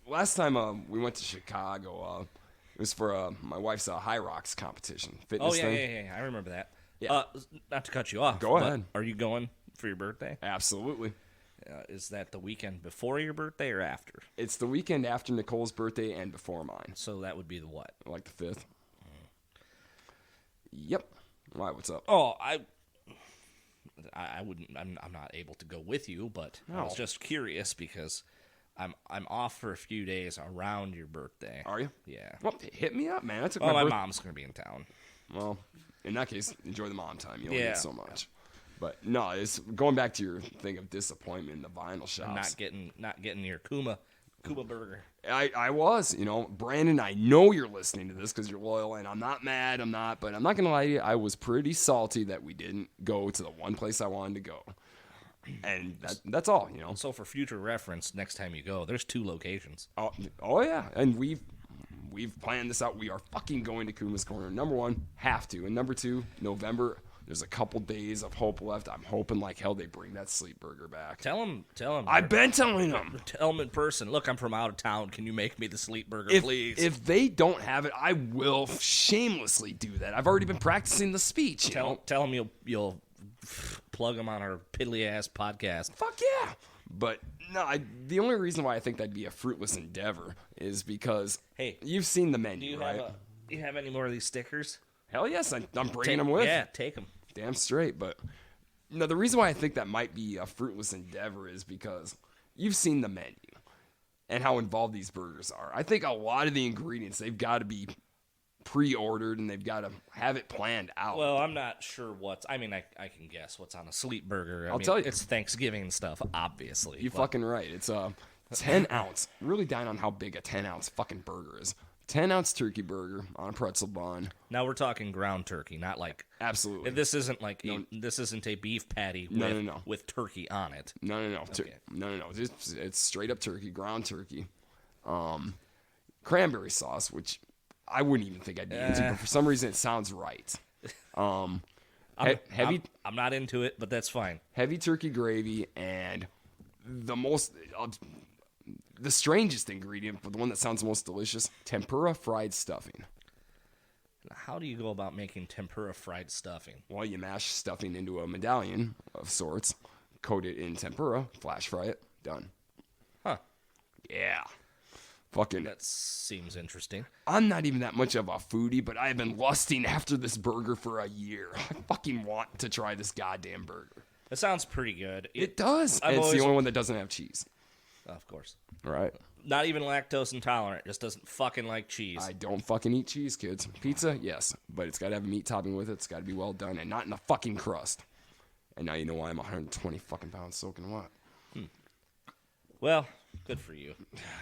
last time we went to Chicago, it was for my wife's High Rocks competition fitness thing. Yeah. I remember that. Yeah. Not to cut you off. Go ahead. Are you going for your birthday? Absolutely. Is that the weekend before your birthday or after? It's the weekend after Nicole's birthday and before mine. So that would be the what? Like the 5th. Yep. Why? What's up? Oh, I wouldn't. I'm not able to go with you, but I was just curious because I'm off for a few days around your birthday. Are you? Yeah. Well, hit me up, man. I took my mom's gonna be in town. Well, in that case, enjoy the mom time. You don't Yeah. need so much. But no, it's going back to your thing of disappointment in the vinyl shops. Not getting your Kuma burger. I was, Brandon, I know you're listening to this because you're loyal, and I'm not mad, but I'm not going to lie to you, I was pretty salty that we didn't go to the one place I wanted to go. And that's all, So for future reference, next time you go, there's 2 locations. Oh yeah, and we've planned this out. We are fucking going to Kuma's Corner. Number 1, have to. And number 2, November, there's a couple days of hope left. I'm hoping like hell they bring that sleep burger back. Tell him. I've been telling them. Tell them in person. Look, I'm from out of town. Can you make me the sleep burger, please? If they don't have it, I will shamelessly do that. I've already been practicing the speech. Tell them you'll plug them on our piddly ass podcast. Fuck yeah. But no, the only reason why I think that'd be a fruitless endeavor is because you've seen the menu, right? Do you have any more of these stickers? Hell yes, I'm bringing them with. Yeah, take them. Damn straight. But no, the reason why I think that might be a fruitless endeavor is because you've seen the menu and how involved these burgers are. I think a lot of the ingredients, they've got to be pre-ordered and they've got to have it planned out. Well, I'm not sure I can guess what's on a sleep burger. I'll tell you. It's Thanksgiving stuff, obviously. You're fucking right. It's a 10-ounce. Really dying on how big a 10-ounce fucking burger is. 10-ounce turkey burger on a pretzel bun. Now we're talking ground turkey, not like... Absolutely. This isn't like this isn't a beef patty with turkey on it. No. Okay. No. It's straight up turkey, ground turkey. Cranberry sauce, which I wouldn't even think I'd be into, but for some reason it sounds right. Heavy. I'm not into it, but that's fine. Heavy turkey gravy and the strangest ingredient, but the one that sounds most delicious, tempura fried stuffing. How do you go about making tempura fried stuffing? Well, you mash stuffing into a medallion of sorts, coat it in tempura, flash fry it, done. Huh. Yeah. Fucking. That seems interesting. I'm not even that much of a foodie, but I've been lusting after this burger for a year. I fucking want to try this goddamn burger. It sounds pretty good. It does. And it's the only one that doesn't have cheese. Of course. Right. Not even lactose intolerant. Just doesn't fucking like cheese. I don't fucking eat cheese, kids. Pizza, yes. But it's got to have a meat topping with it. It's got to be well done and not in the fucking crust. And now you know why I'm 120 fucking pounds soaking wet. Well, good for you.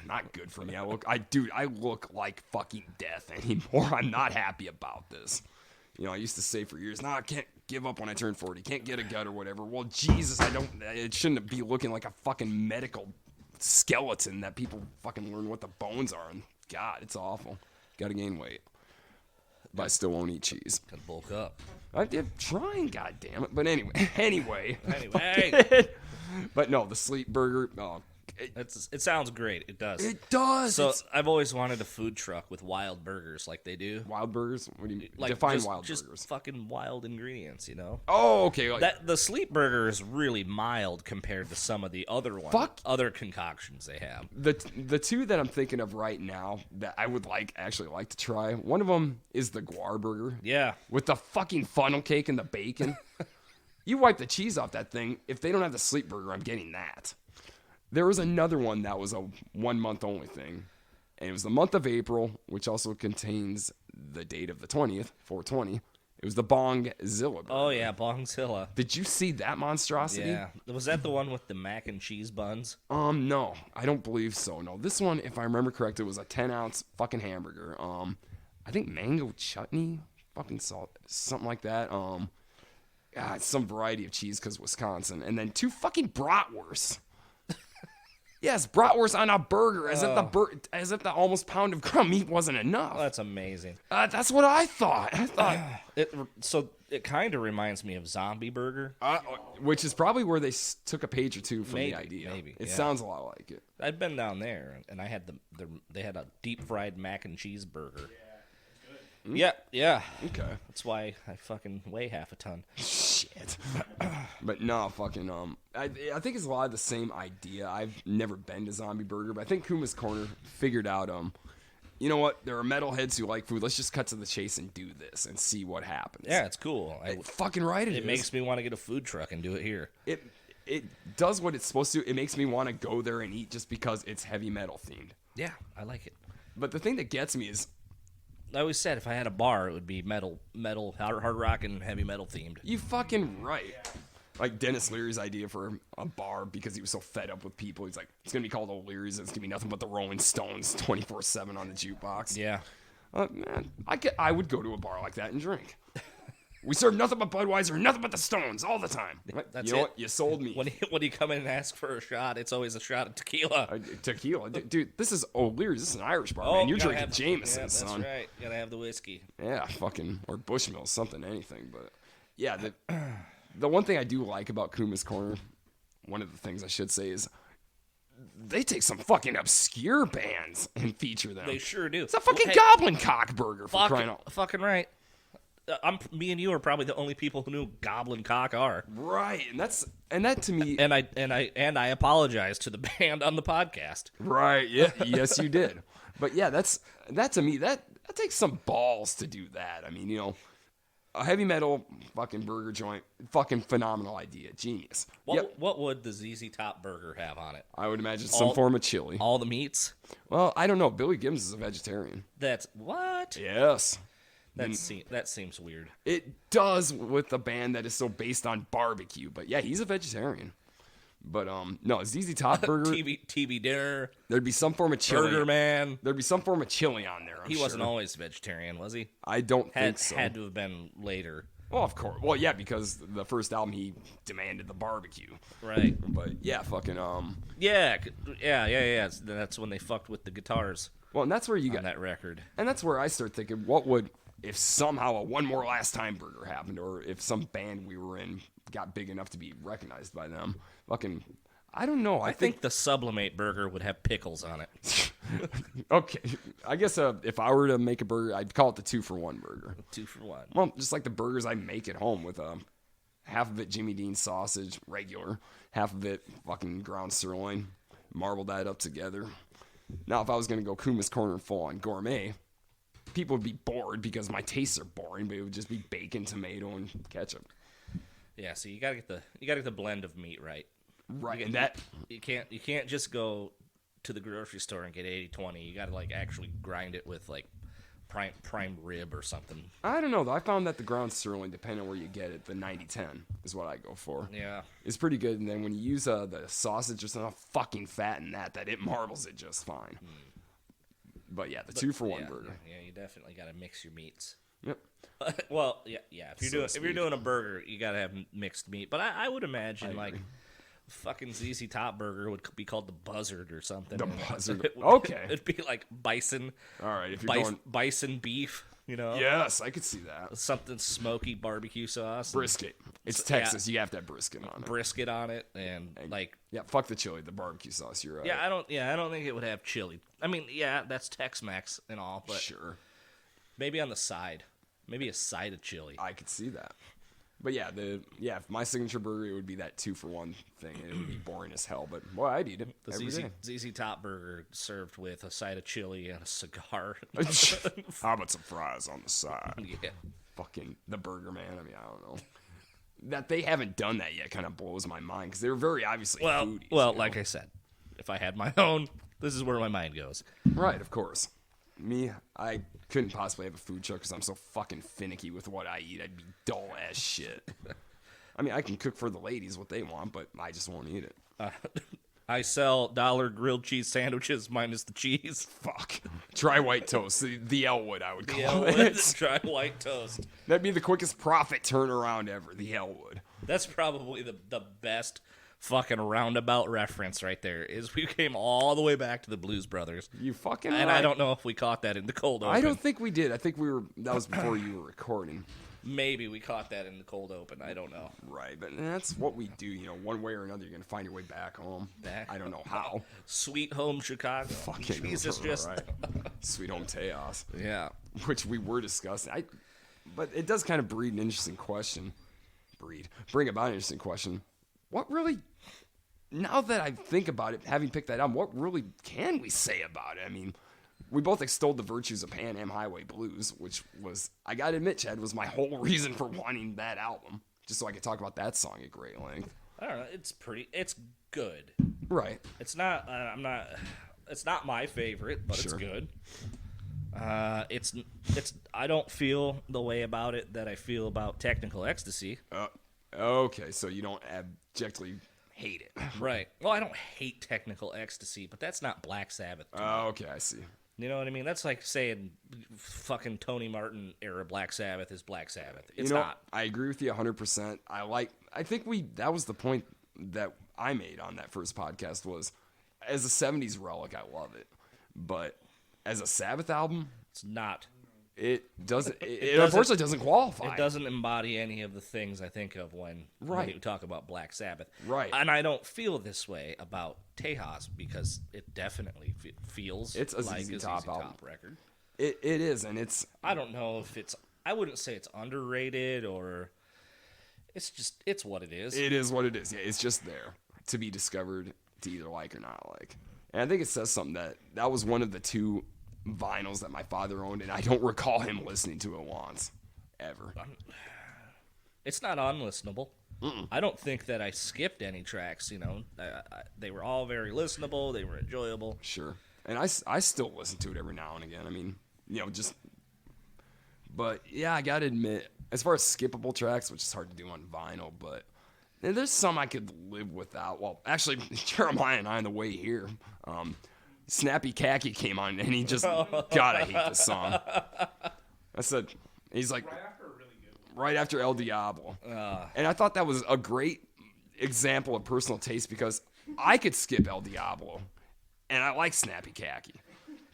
Not good for me. I look like fucking death anymore. I'm not happy about this. I used to say for years, I can't give up when I turn 40. Can't get a gut or whatever. Well, Jesus, it shouldn't be looking like a fucking medical skeleton that people fucking learn what the bones are. And God, it's awful. Gotta gain weight. But I still won't eat cheese. Gotta bulk up. I'm trying, goddammit. But anyway. Anyway. But no, the sleep burger, It sounds great. It does. It does. So I've always wanted a food truck with wild burgers like they do. Wild burgers? What do you mean? Like Define just, wild just burgers. fucking wild ingredients, you know? Oh, okay. Like, That the sleep burger is really mild compared to some of the other concoctions they have. the two that I'm thinking of right now that I would actually like to try. One of them is the guar burger. Yeah. With the fucking funnel cake and the bacon. You wipe the cheese off that thing. If they don't have the sleep burger, I'm getting that. There was another one that was a 1 month only thing. And it was the month of April, which also contains the date of the 20th, 420. It was the Bongzilla burger. Oh yeah, Bongzilla. Did you see that monstrosity? Yeah. Was that the one with the mac and cheese buns? No, I don't believe so. No, this one, if I remember correct, it was a 10-ounce fucking hamburger. I think mango chutney, fucking salt, something like that. Some variety of cheese because Wisconsin, and then 2 fucking bratwursts. Yes, bratwurst on a burger, as if the almost pound of ground meat wasn't enough. Oh, that's amazing. That's what I thought. It kind of reminds me of Zombie Burger. Which is probably where they took a page or two from the idea. Maybe, It yeah. sounds a lot like it. I've been down there, and I had they had a deep fried mac and cheese burger. Yeah, yeah. Okay. That's why I fucking weigh half a ton. Shit. But no, fucking I think it's a lot of the same idea. I've never been to Zombie Burger, but I think Kuma's Corner figured out you know what? There are metalheads who like food. Let's just cut to the chase and do this and see what happens. Yeah, it's cool. Fucking right it is. It makes me want to get a food truck and do it here. It does what it's supposed to. It makes me want to go there and eat just because it's heavy metal themed. Yeah, I like it. But the thing that gets me is I always said if I had a bar, it would be metal, hard rock, and heavy metal themed. you fucking right. Like Dennis Leary's idea for a bar because he was so fed up with people. He's like, it's going to be called O'Leary's. And it's going to be nothing but the Rolling Stones 24/7 on the jukebox. Yeah. Man, I would go to a bar like that and drink. We serve nothing but Budweiser and nothing but the Stones all the time. That's you know it. what? You sold me. When you come in and ask for a shot, it's always a shot of tequila. Tequila. Dude, this is O'Leary's. This is an Irish bar, man. You're you gotta drinking have- Jameson, yeah, that's son. right. You gotta have the whiskey. Yeah, fucking, or Bushmill, something, anything. But yeah, the one thing I do like about Kuma's Corner, one of the things I should say is they take some fucking obscure bands and feature them. They sure do. It's a fucking Hey, Goblin Cock burger for crying out. Fucking right. Me and you are probably the only people who knew Goblin Cock are. Right, and that to me. And I apologize to the band on the podcast. Right, yeah, yes you did. But yeah, that to me that takes some balls to do that. I mean, you know, a heavy metal fucking burger joint, fucking phenomenal idea, genius. What would the ZZ Top burger have on it? I would imagine some form of chili. All the meats? Well, I don't know. Billy Gibbons is a vegetarian. That's what? Yes. That seems weird. It does with a band that is so based on barbecue, but yeah, he's a vegetarian. But no, ZZ Top burger. TV dinner. There'd be some form of chili. Burger Man. There'd be some form of chili on there. He wasn't always vegetarian, was he? I don't think so. Had to have been later. Well, of course. Well, yeah, because the first album he demanded the barbecue. Right. But yeah, fucking Yeah. That's when they fucked with the guitars. Well, and that's where you on got that record. And that's where I start thinking, what would if somehow a One More Last Time burger happened, or if some band we were in got big enough to be recognized by them? Fucking, I don't know. I think the Sublimate burger would have pickles on it. Okay, I guess if I were to make a burger, I'd call it the 2-for-1 burger. 2-for-1. Well, just like the burgers I make at home with half of it Jimmy Dean sausage, regular, half of it fucking ground sirloin, marble that up together. Now, if I was going to go Kuma's Corner full on gourmet, people would be bored because my tastes are boring, but it would just be bacon, tomato, and ketchup. Yeah, so you gotta get the blend of meat right. Right, and that you can't just go to the grocery store and get 80-20. You gotta like actually grind it with like prime rib or something. I don't know though. I found that the ground sirloin, depending on where you get it, the 90-10 is what I go for. Yeah, it's pretty good. And then when you use the sausage, there's enough fucking fat in that it marbles it just fine. But yeah, the 2-for-1 burger. Yeah, you definitely gotta mix your meats. Yep. Well, yeah. If you're doing a burger, you gotta have mixed meat. But I would imagine like fucking ZZ Top burger would be called the Buzzard or something. The Buzzard. Okay. It'd be like bison. All right, if you're going bison beef. You know? Yes, I could see that. Something smoky barbecue sauce. Brisket. It's Texas. You have to have brisket on it. Brisket on it, and like. Yeah, fuck the chili. The barbecue sauce. You're right. Yeah, I don't think it would have chili. I mean, yeah, that's Tex-Mex and all, but sure. maybe on the side. Maybe a side of chili. I could see that. But yeah, if my signature burger, it would be that 2-for-1 thing. It would be boring as hell, but boy, I'd eat it every day. ZZ Top burger served with a side of chili and a cigar. How about some fries on the side? Yeah. Fucking the burger man. I mean, I don't know. That they haven't done that yet kind of blows my mind because they're very obviously foodies. Well, like I said, if I had my own, this is where my mind goes. Right, of course. Me, I couldn't possibly have a food truck because I'm so fucking finicky with what I eat. I'd be dull as shit. I mean, I can cook for the ladies what they want, but I just won't eat it. I sell $1 grilled cheese sandwiches minus the cheese. Fuck. Dry white toast. The Elwood, I would call it. Dry white toast. That'd be the quickest profit turnaround ever, the Elwood. That's probably the best fucking roundabout reference right there. Is we came all the way back to the Blues Brothers. You fucking And right. I don't know if we caught that in the cold open. I don't think we did. I think that was before you were recording. Maybe we caught that in the cold open. I don't know. Right, but that's what we do. You know, one way or another, you're going to find your way back home. I don't know how. Sweet home Chicago. Fucking Jesus, just... right. Sweet home Tejas. Yeah. Which we were discussing. But it does kind of bring about an interesting question. What really, now that I think about it, having picked that album, what really can we say about it? I mean, we both extolled the virtues of Pan Am Highway Blues, which was, I gotta admit, Chad, was my whole reason for wanting that album, just so I could talk about that song at great length. I don't know. It's good. Right. It's not, it's not my favorite, but It's good. I don't feel the way about it that I feel about Technical Ecstasy. Okay, so you don't abjectly hate it. Right. Well, I don't hate Technical Ecstasy, but that's not Black Sabbath. Okay, I see. You know what I mean? That's like saying fucking Tony Martin era Black Sabbath is Black Sabbath. It's not. I agree with you 100%. I think that was the point that I made on that first podcast was, as a 70s relic, I love it. But as a Sabbath album, it's not. It doesn't. It unfortunately doesn't qualify. It doesn't embody any of the things I think of when you talk about Black Sabbath. Right. And I don't feel this way about Tejas because it definitely feels it's a like ZZ a Top ZZ album. Top record. It is, and it's. I don't know if it's. I wouldn't say it's underrated or. It's what it is. It is what it is. Yeah, it's just there to be discovered to either like or not like. And I think it says something that was one of the two vinyls that my father owned, and I don't recall him listening to it once, ever. It's not unlistenable. I don't think that I skipped any tracks. They were all very listenable. They were enjoyable. Sure, and I still listen to it every now and again. I mean, but yeah, I gotta admit, as far as skippable tracks, which is hard to do on vinyl, but there's some I could live without. Well, actually, Jeremiah and I on the way here. Snappy Khaki came on, and he just, God, I hate this song. I said, he's like, right after El Diablo. And I thought that was a great example of personal taste because I could skip El Diablo, and I like Snappy Khaki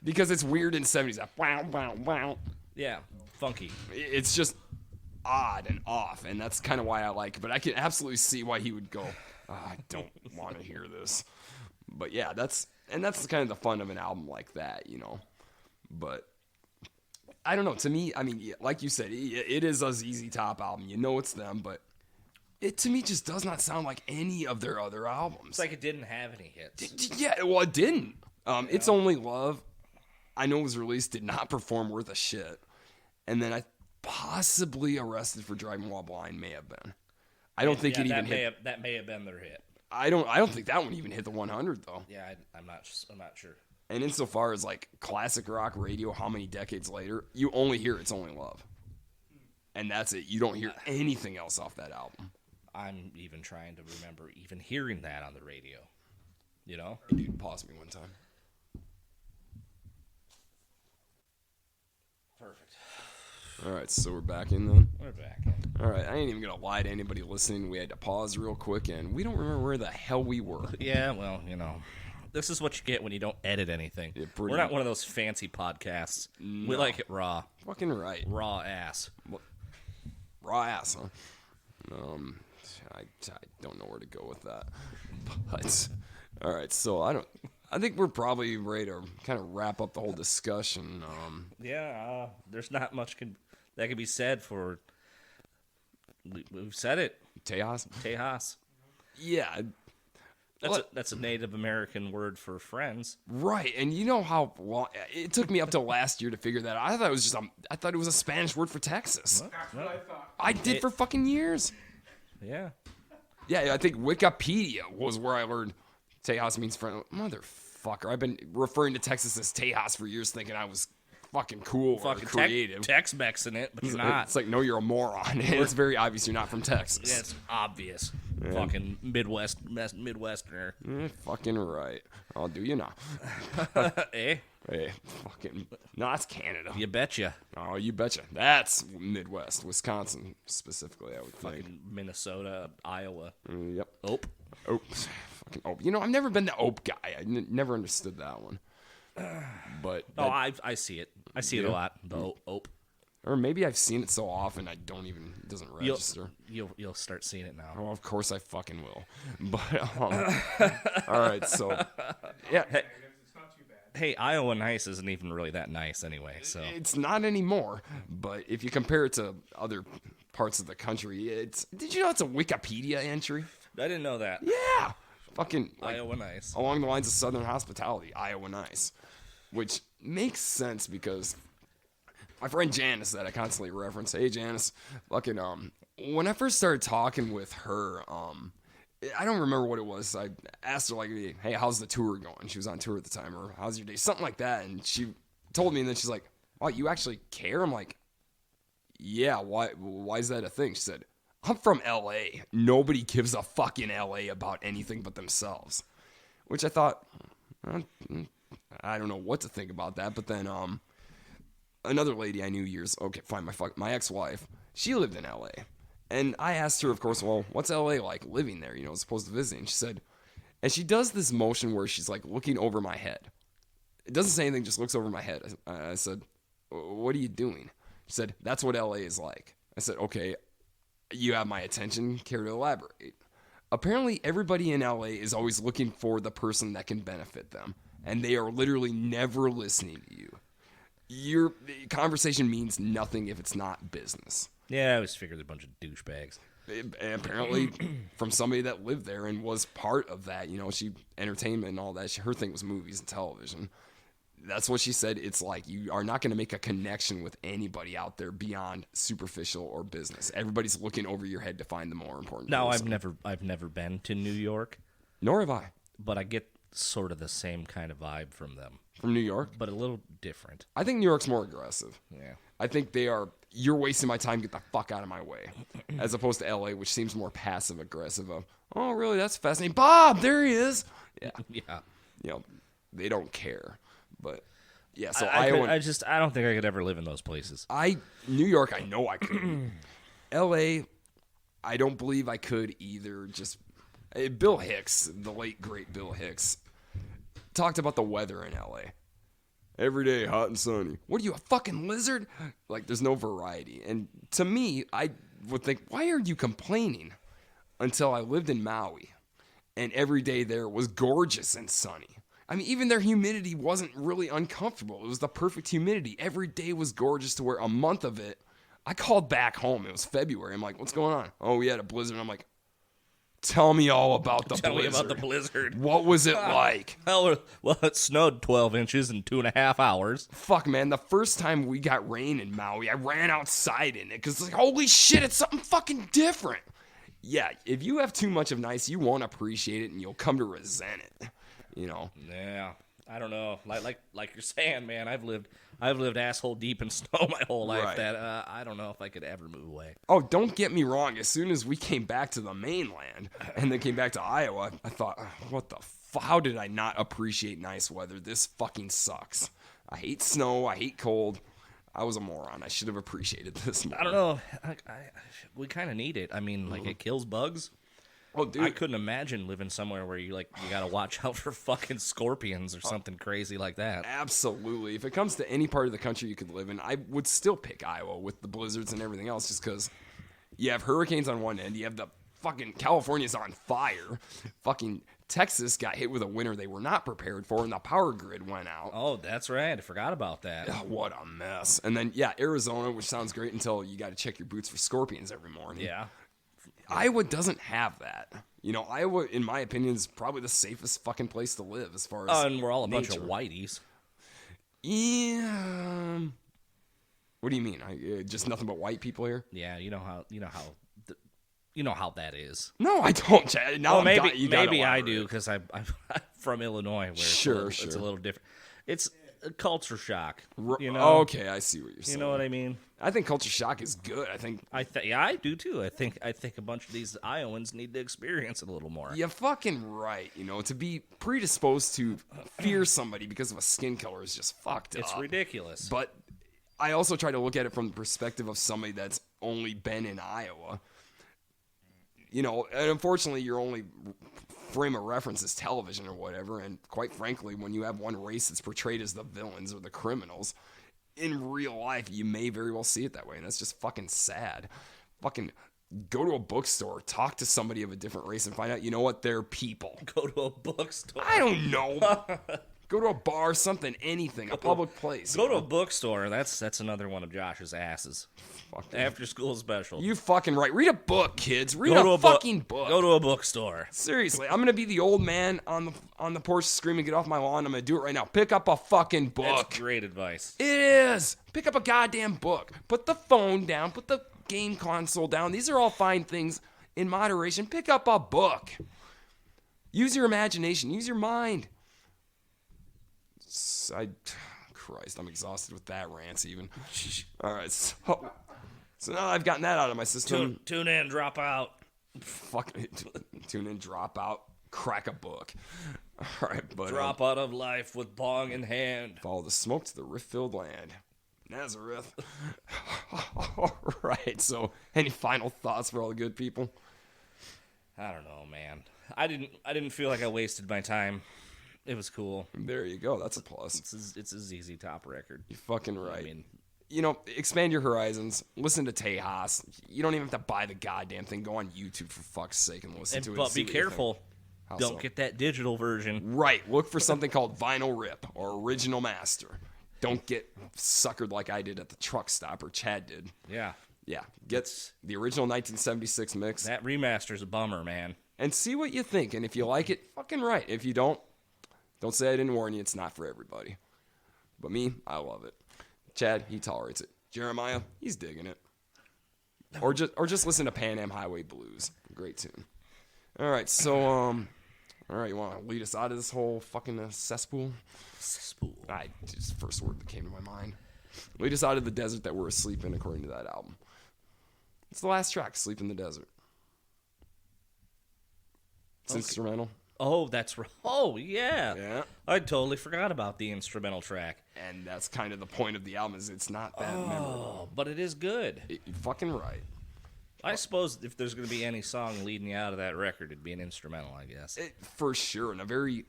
because it's weird in the 70s. Like, wow, wow, wow. Yeah, funky. It's just odd and off, and that's kind of why I like it. But I can absolutely see why he would go, I don't want to hear this. But yeah, that's kind of the fun of an album like that, But I don't know. To me, I mean, like you said, it is a ZZ Top album. You know it's them, but it to me just does not sound like any of their other albums. It's like it didn't have any hits. Yeah, well, it didn't. It's Only Love, I know it was released, did not perform worth a shit. And then I possibly Arrested for Driving While Blind may have been. I don't think it even hit. That may have been their hit. I don't think that one even hit the 100 though. Yeah, I'm not sure. And insofar as like classic rock radio, how many decades later, you only hear It's Only Love. And that's it. You don't hear anything else off that album. I'm even trying to remember even hearing that on the radio. Hey, dude, pause me one time. Perfect. All right, so we're back in then? We're back in. All right, I ain't even going to lie to anybody listening. We had to pause real quick, and we don't remember where the hell we were. Yeah, well, This is what you get when you don't edit anything. Yeah, We're not one of those fancy podcasts. No. We like it raw. Fucking right. Raw ass. Raw ass, huh? I don't know where to go with that. But all right, so I think we're probably ready to kind of wrap up the whole discussion. There's not much that can be said for. We've said it. Tejas. Yeah. That's a Native American word for friends. Right, and you know how long it took me up to last year to figure that out. I thought it was a Spanish word for Texas. That's what I thought. I did for fucking years. Yeah. Yeah, I think Wikipedia was where I learned Tejas means friend. Motherfucker, I've been referring to Texas as Tejas for years, thinking I was fucking cool or creative. Tex-Mex in it, but you're not. It's like, no, you're a moron. It's very obvious you're not from Texas. Yeah, it's obvious. Yeah. Fucking Midwesterner. Fucking right. I'll do you now. Eh? Hey, fucking. No, that's Canada. You betcha. Oh, you betcha. That's Midwest. Wisconsin, specifically, I would think. Fucking Minnesota, Iowa. Yep. Ope. Fucking Ope. You know, I've never been the Ope guy. I never understood that one. But I see it. I see it a lot. The Ope. Or maybe I've seen it so often it doesn't register. You'll start seeing it now. Oh, of course I fucking will. But all right, so yeah. It's not too bad. Hey, Iowa nice isn't even really that nice anyway. So it's not anymore. But if you compare it to other parts of the country, did you know it's a Wikipedia entry? I didn't know that. Yeah. Fucking Iowa nice. Along the lines of Southern hospitality, Iowa nice. Which makes sense because my friend Janice that I constantly reference, hey Janice, fucking when I first started talking with her, I don't remember what it was. I asked her like, hey, how's the tour going? She was on tour at the time, or how's your day? Something like that. And she told me, and then she's like, oh, you actually care? I'm like, yeah, why is that a thing? She said, I'm from LA. Nobody gives a fucking LA about anything but themselves. Which I thought, I don't know what to think about that. But then another lady I knew my ex-wife, she lived in LA. And I asked her, of course, well, what's LA like living there, as opposed to visiting? She said, and she does this motion where she's like looking over my head. It doesn't say anything, just looks over my head. I said, what are you doing? She said, that's what LA is like. I said, okay, you have my attention, care to elaborate. Apparently, everybody in LA is always looking for the person that can benefit them. And they are literally never listening to you. Your conversation means nothing if it's not business. Yeah, I always figured they're a bunch of douchebags. And apparently, from somebody that lived there and was part of that, she entertainment and all that. Her thing was movies and television. That's what she said. It's like you are not going to make a connection with anybody out there beyond superficial or business. Everybody's looking over your head to find the more important. No, person. I've never been to New York. Nor have I. But I get sort of the same kind of vibe from them. From New York? But a little different. I think New York's more aggressive. Yeah. I think they are, you're wasting my time, get the fuck out of my way. As opposed to LA, which seems more passive aggressive of, oh, really, that's fascinating. Bob, there he is. Yeah. Yeah. They don't care. But, yeah, so I Iowa. I don't think I could ever live in those places. New York, I know I could. LA, I don't believe I could either. Just, Bill Hicks, the late, great Bill Hicks, talked about the weather in LA. Every day, hot and sunny. What are you, a fucking lizard? Like, there's no variety. And to me, I would think, why are you complaining? Until I lived in Maui, and every day there was gorgeous and sunny. I mean, even their humidity wasn't really uncomfortable. It was the perfect humidity. Every day was gorgeous to where a month of it, I called back home. It was February. I'm like, what's going on? Oh, we had a blizzard. I'm like, tell me all about the blizzard. Tell me about the blizzard. What was it like? Well, it snowed 12 inches in 2.5 hours. Fuck, man. The first time we got rain in Maui, I ran outside in it because it's like, holy shit, it's something fucking different. Yeah, if you have too much of nice, you won't appreciate it and you'll come to resent it. Yeah, I don't know. Like you're saying, man, I've lived asshole deep in snow my whole life. Right. That I don't know if I could ever move away. Oh, don't get me wrong. As soon as we came back to the mainland and then came back to Iowa, I thought, what the how did I not appreciate nice weather? This fucking sucks. I hate snow. I hate cold. I was a moron. I should have appreciated this more. I don't know. We kind of need it. I mean, like it kills bugs. Oh, dude. I couldn't imagine living somewhere where you got to watch out for fucking scorpions or something crazy like that. Absolutely. If it comes to any part of the country you could live in, I would still pick Iowa with the blizzards and everything else, just because you have hurricanes on one end, you have the fucking California's on fire, fucking Texas got hit with a winter they were not prepared for, and the power grid went out. Oh, that's right. I forgot about that. Oh, what a mess. And then, Arizona, which sounds great until you got to check your boots for scorpions every morning. Yeah. Iowa doesn't have that. Iowa, in my opinion, is probably the safest fucking place to live as far as And we're all a bunch of nature. whiteys. Yeah. What do you mean? Just nothing but white people here? Yeah, you know how that is. No, I don't, Chad. Now Well, I'm maybe gotta I elaborate. do because I'm from Illinois, where Sure, it's sure. a little different. It's a culture shock. Okay, I see what you're saying. You know what I mean? I think culture shock is good. I think I do too. I think a bunch of these Iowans need to experience it a little more. you're fucking right. To be predisposed to fear somebody because of a skin color is just fucked It's up. ridiculous. But I also try to look at it from the perspective of somebody that's only been in Iowa. And unfortunately, your only frame of reference is television or whatever. And quite frankly, when you have one race that's portrayed as the villains or the criminals, in real life, you may very well see it that way. And that's just fucking sad. Fucking go to a bookstore, talk to somebody of a different race, and find out, you know what, they're people. Go to a bookstore. I don't know. Go to a bar, something, anything, a public place. Go to a bookstore. That's another one of Josh's asses. After school special. You fucking right. Read a book, kids. Read Go to a fucking book. Go to a bookstore. Seriously, I'm gonna be the old man on the porch screaming, "Get off my lawn!" I'm gonna do it right now. Pick up a fucking book. That's great advice. It is. Pick up a goddamn book. Put the phone down. Put the game console down. These are all fine things in moderation. Pick up a book. Use your imagination. Use your mind. Christ, I'm exhausted with that rant even. All right, so now I've gotten that out of my system. Tune in, drop out. Fuck, tune in, drop out, crack a book. All right, but Drop out of life with bong in hand. follow the smoke to the rift-filled land. Nazareth. All right, so any final thoughts for all the good people? I don't know, man. I didn't feel like I wasted my time. It was cool. There you go. That's a plus. It's a ZZ Top record. You're fucking right. I mean, expand your horizons. Listen to Tejas. You don't even have to buy the goddamn thing. Go on YouTube for fuck's sake and listen to it. but and see be what you think. careful. How Don't so? get that digital version. Right. Look for something called vinyl rip or original master. Don't get suckered like I did at the truck stop or Chad did. Yeah. Yeah. Get the original 1976 mix That remaster's a bummer, man. and see what you think. And if you like it, fucking right. If you don't say I didn't warn you. It's not for everybody. But me, I love it. Chad, he tolerates it. Jeremiah, he's digging it. Or just listen to Pan Am Highway Blues. Great tune. All right, so you want to lead us out of this whole fucking cesspool? Spool. Just first word that came to my mind. Lead us out of the desert that we're asleep in, according to that album. It's the last track, "Sleep in the Desert." It's instrumental. Oh, that's right. Oh, yeah. Yeah. I totally forgot about the instrumental track. And that's kind of the point of the album, is it's not that memorable. Oh, but it is good. You're fucking right. I suppose if there's going to be any song leading you out of that record, it'd be an instrumental, I guess. For sure, and a very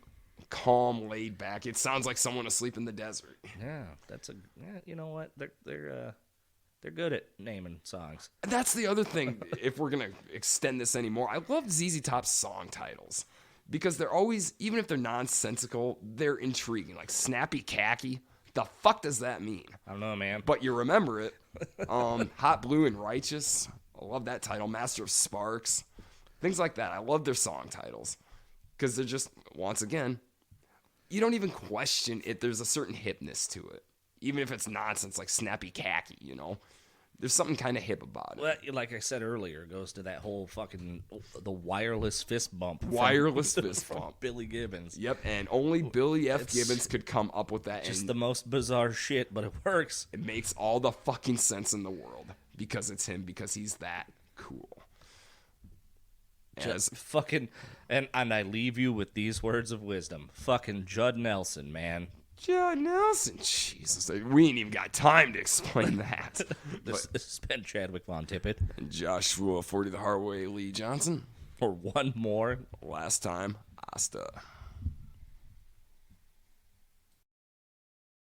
calm, laid back. It sounds like someone asleep in the desert. Yeah, you know what? They're good at naming songs. That's the other thing, if we're going to extend this anymore. I love ZZ Top's song titles because they're always, even if they're nonsensical, they're intriguing. Like Snappy Khaki. The fuck does that mean? I don't know, man. But you remember it. Hot Blue and Righteous. I love that title. Master of Sparks. Things like that. I love their song titles because they're just, once again, you don't even question it. There's a certain hipness to it. Even if it's nonsense like Snappy Khaki, There's something kind of hip about it. Well, like I said earlier, it goes to that whole fucking the wireless fist bump. Wireless fist bump. Billy Gibbons. Yep, and only Billy F. Gibbons could come up with that. Just and the most bizarre shit, but it works. it makes all the fucking sense in the world because it's him, because he's that cool. Just fucking, and I leave you with these words of wisdom. Fucking Judd Nelson, man. Judd Nelson. Jesus, we ain't even got time to explain that. This has been Chadwick Von Tippitt. And Joshua 40 the hard way, Lee Johnson. Or one more. Last time, hasta.